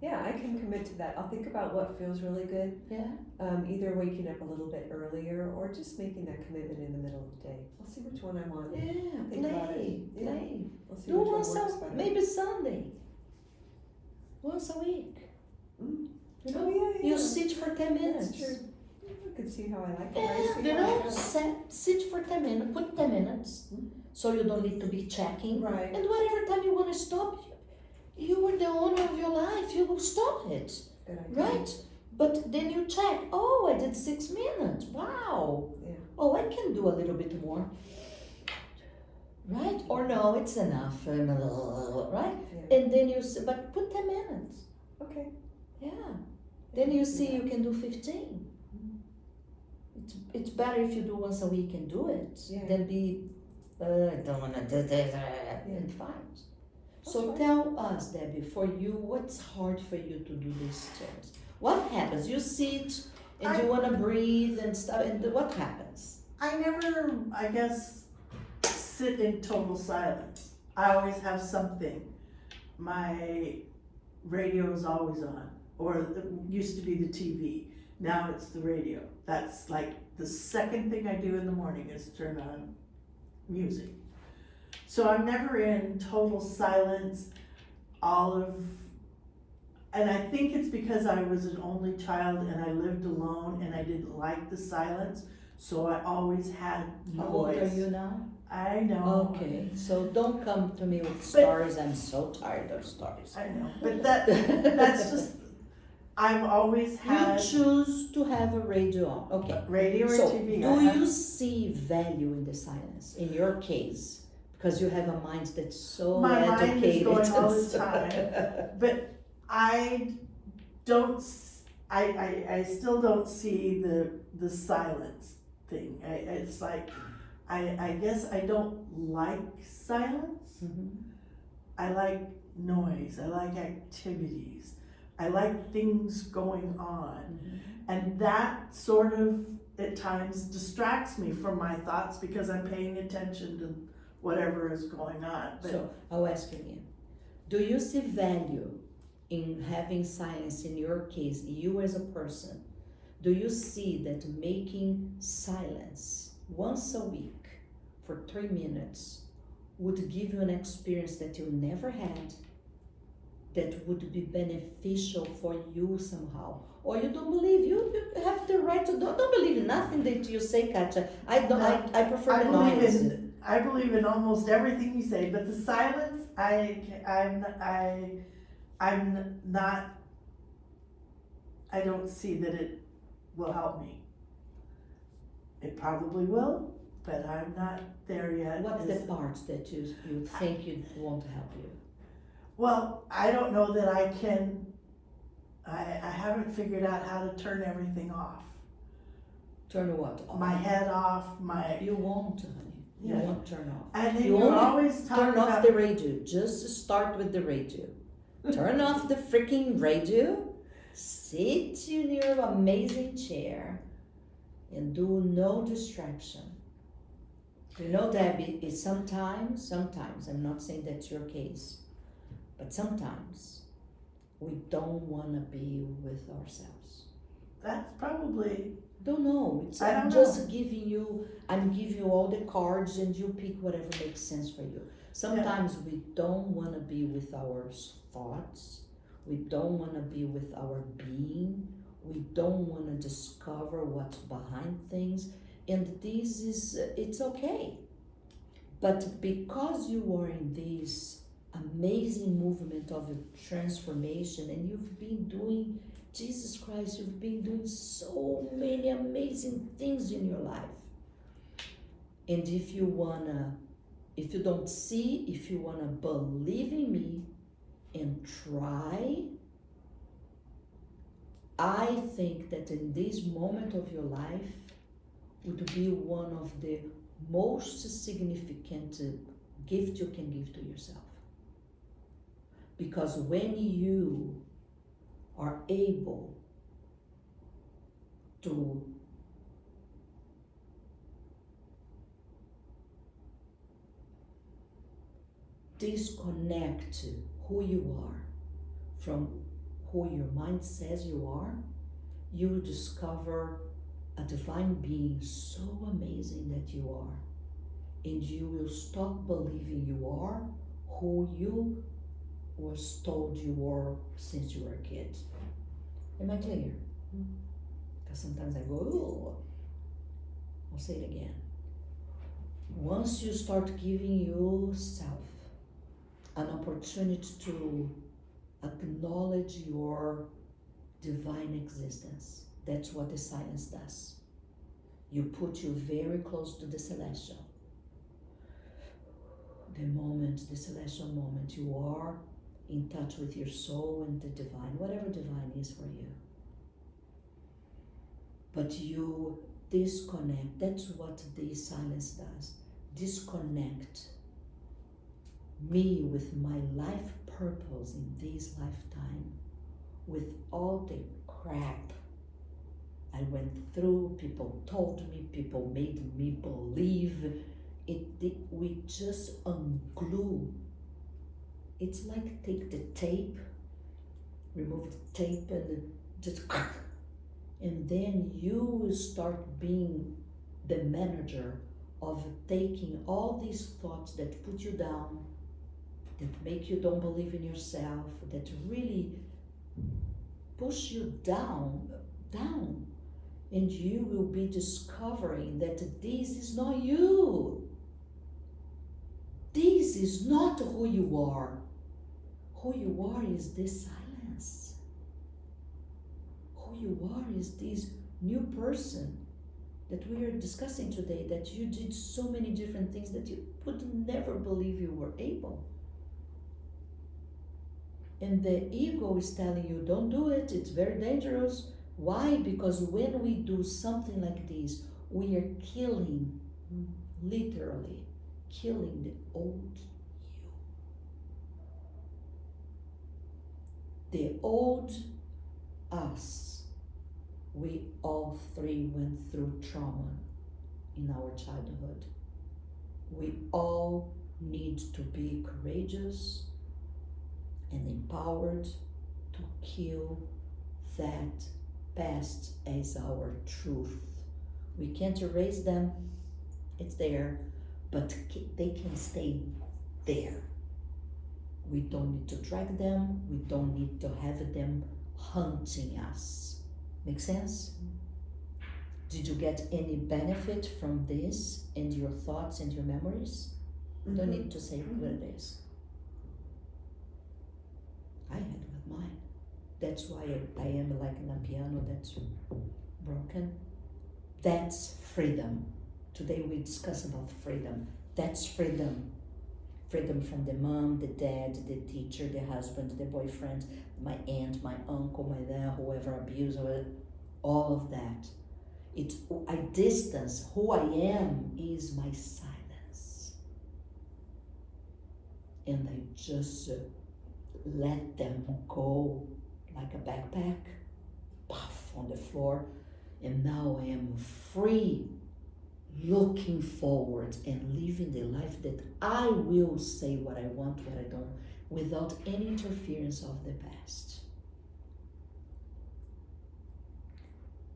S3: Yeah, I can commit to that. I'll think about what feels really good.
S1: Yeah.
S3: Either waking up a little bit earlier or just making that commitment in the middle of the day. I'll see which one I want.
S1: Yeah,
S3: Think about it.
S1: play.
S3: I'll see
S1: Do
S3: which one
S1: once
S3: works better.
S1: maybe Sunday. Once a week. You know, you sit for 10 minutes.
S3: That's true. I could see how I like it.
S1: Yeah, sit for 10 minutes, put 10 minutes, so you don't need to be checking.
S3: Right.
S1: And whatever time you want to stop, you are the owner of your life, you will stop it.
S3: Good idea.
S1: Right? But then you check, oh, I did 6 minutes, wow.
S3: Yeah.
S1: Oh, I can do a little bit more. Right? Or no, it's enough, right?
S3: Yeah.
S1: And then you say, but put 10 minutes.
S3: Okay.
S1: Yeah. Then you see you can do 15. It's better if you do once a week and do it
S3: Yeah.
S1: than be I don't want to do this, and fine. So
S3: right.
S1: tell us, Debbie, for you, what's hard for you to do these things? What happens? You sit and you want to breathe and stuff, and what happens?
S2: I never, I guess, sit in total silence. I always have something. My radio is always on, or it used to be the TV. Now it's the radio. That's like the second thing I do in the morning is turn on music. So I'm never in total silence. And I think it's because I was an only child and I lived alone and I didn't like the silence. So I always had
S1: How old are
S2: noise.
S1: you now?
S2: I know.
S1: Okay, so don't come to me with stories. I'm so tired of stories.
S2: I know. But that's just, I've always
S1: You
S2: had
S1: choose to have a radio on. Okay.
S2: radio or
S1: So,
S2: TV.
S1: do you see value in the silence? In your case, because you have a mind that's so
S2: My mind is
S1: educated.
S2: going all the time. But I don't, I still don't see the silence thing. It's like, I guess I don't like silence.
S1: Mhm.
S2: I like noise. I like activities. I like things going on.
S1: Mhm.
S2: And that sort of, at times, distracts me from my thoughts because I'm paying attention to whatever is going on. But
S1: So I'll ask you again. Do you see value in having silence in your case, you as a person? Do you see that making silence once a week for 3 minutes would give you an experience that you never had, that would be beneficial for you somehow? Or you don't believe, you have the right to don't believe in nothing that you say, Katja. I don't.
S2: No,
S1: I prefer
S2: I
S1: the
S2: believe
S1: noise.
S2: I believe in almost everything you say, but the silence, I'm not. I don't see that it will help me. It probably will, but I'm not there yet.
S1: What's the parts that you think you won't help you?
S2: Well, I don't know that I can. I haven't figured out how to turn everything off.
S1: Turn what off?
S2: My head off.
S1: You won't, honey. You
S2: Yeah.
S1: won't turn off.
S2: And then
S1: You
S2: you're
S1: only
S2: always talking
S1: Turn off
S2: about.
S1: the radio. Just start with the radio. Turn off the freaking radio. Sit in your amazing chair and do no distraction. You know, Debbie, it's sometimes, I'm not saying that's your case, but sometimes we don't want to be with ourselves.
S2: That's probably.
S1: Don't know. It's
S2: I don't
S1: I'm
S2: know.
S1: just giving you. I'm giving you all the cards, and you pick whatever makes sense for you. Sometimes we don't want to be with our thoughts. We don't want to be with our being. We don't want to discover what's behind things, and this is it's okay. But because you are in this amazing movement of transformation, and you've been doing. Jesus Christ, you've been doing so many amazing things in your life. And if you don't see, if you wanna believe in me and try, I think that in this moment of your life would be one of the most significant gift you can give to yourself. Because when you are able to disconnect who you are from who your mind says you are, you will discover a divine being so amazing that you are, and you will stop believing you are who you was told you were since you were a kid. Am I clear? Because sometimes I go, ooh. I'll say it again. Once you start giving yourself an opportunity to acknowledge your divine existence, that's what the silence does. You put you very close to the celestial. The celestial moment, you are in touch with your soul and the divine, whatever divine is for you. But you disconnect. That's what the silence does. disconnect me with my life purpose in this lifetime, with all the crap I went through, people told me, people made me believe, we just unglue. It's like take the tape, remove the tape and just, and then you start being the manager of taking all these thoughts that put you down, that make you don't believe in yourself, that really push you down, and you will be discovering that this is not you. This is not who you are. Who you are is this silence. Who you are is this new person that we are discussing today, that you did so many different things that you would never believe you were able. And the ego is telling you, don't do it, it's very dangerous. Why? Because when we do something like this, we are killing, literally killing the old you. The old us. We all three went through trauma in our childhood. We all need to be courageous and empowered to kill that past as our truth. We can't erase them, it's there, but they can stay there. We don't need to drag them, we don't need to have them hunting us. Make sense? Did you get any benefit from this and your thoughts and your memories? You don't need to say what it is. I had with mine. That's why I am like in a piano that's broken. That's freedom. Today we discuss about freedom. That's freedom. Freedom from the mom, the dad, the teacher, the husband, the boyfriend, my aunt, my uncle, my dad, whoever abused, all of that. I distance. Who I am is my silence. And I just let them go like a backpack, puff, on the floor. And now I am free, looking forward and living the life that I will say what I want, what I don't, without any interference of the past.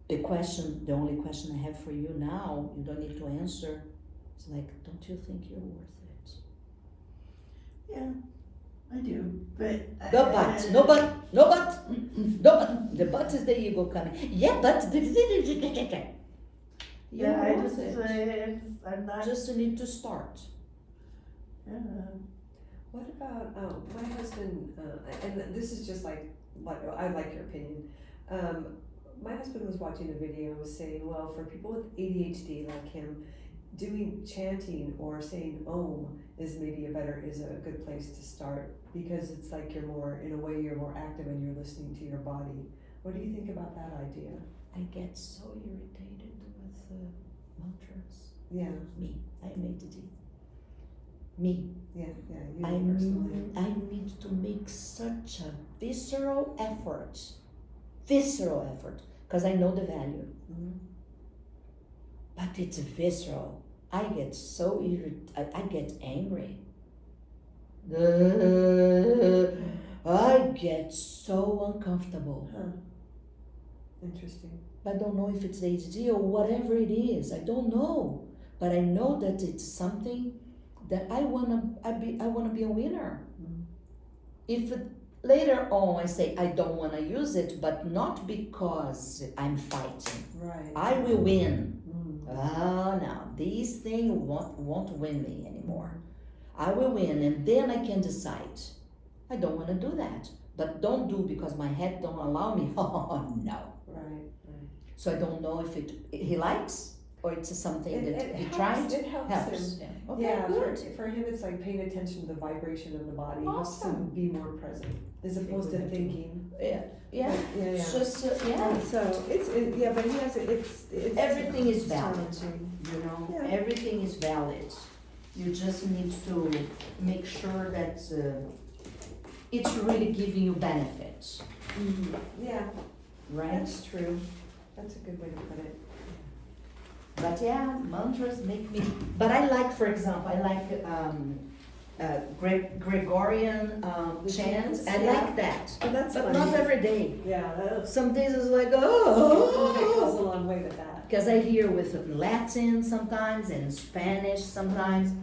S1: The only question I have for you now, you don't need to answer, it's like, don't you think you're worth it?
S2: Yeah, I do, but...
S1: The but, no but, no but, no but. The but is the ego coming. Yeah, but...
S2: Yeah, I'm not...
S1: Just need to start.
S2: Yeah.
S3: What about my husband? And this is just like I like your opinion. My husband was watching a video saying, well, for people with ADHD like him, doing chanting or saying Om is a good place to start, because it's like you're more active and you're listening to your body. What do you think about that idea?
S1: I get so irritated with mantras.
S3: Yeah.
S1: Me. I'm ADD. Me.
S3: Yeah, you personally.
S1: I need to make such a visceral effort, because I know the value.
S3: Mm-hmm.
S1: But it's visceral. I get so irritated. I get angry. I get so uncomfortable.
S3: Huh. Interesting.
S1: I don't know if it's ADD or whatever it is. I don't know, but I know that it's something that I wanna be a winner.
S3: Mm-hmm.
S1: If later on I say I don't wanna use it, but not because I'm fighting.
S3: Right.
S1: I will win.
S3: Mm-hmm.
S1: No, these things won't win me anymore. I will win, and then I can decide. I don't want to do that, but don't do because my head don't allow me. Oh no.
S3: Right.
S1: So I don't know if he likes or it's something that he tried.
S3: It helps him.
S1: Yeah. Okay,
S3: Yeah,
S1: good.
S3: for him it's like paying attention to the vibration of the body. He wants to
S1: Awesome.
S3: be more present as opposed to thinking.
S1: Yeah.
S3: Yeah.
S1: Just
S3: So but he has it's
S1: everything is valid.
S3: challenging.
S1: You know,
S3: Yeah.
S1: everything is valid. You just need to make sure that it's really giving you benefits,
S3: Yeah,
S1: right?
S3: that's true. That's a good way to put it.
S1: But yeah, mantras make me. But I like, for example, I like Gregorian
S3: The
S1: chants.
S3: chants,
S1: I
S3: yeah.
S1: like that,
S3: But that's
S1: but
S3: funny.
S1: not every day.
S3: Yeah, that
S1: Some days it's like,
S3: goes
S1: oh.
S3: a long way with that.
S1: Because I hear with Latin sometimes and Spanish sometimes.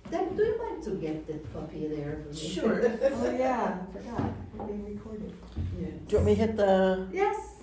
S1: Then do you mind to get that puppy there for me?
S2: Sure.
S3: Oh yeah, I forgot. We're being recorded.
S2: Do you want me to hit the
S1: Yes.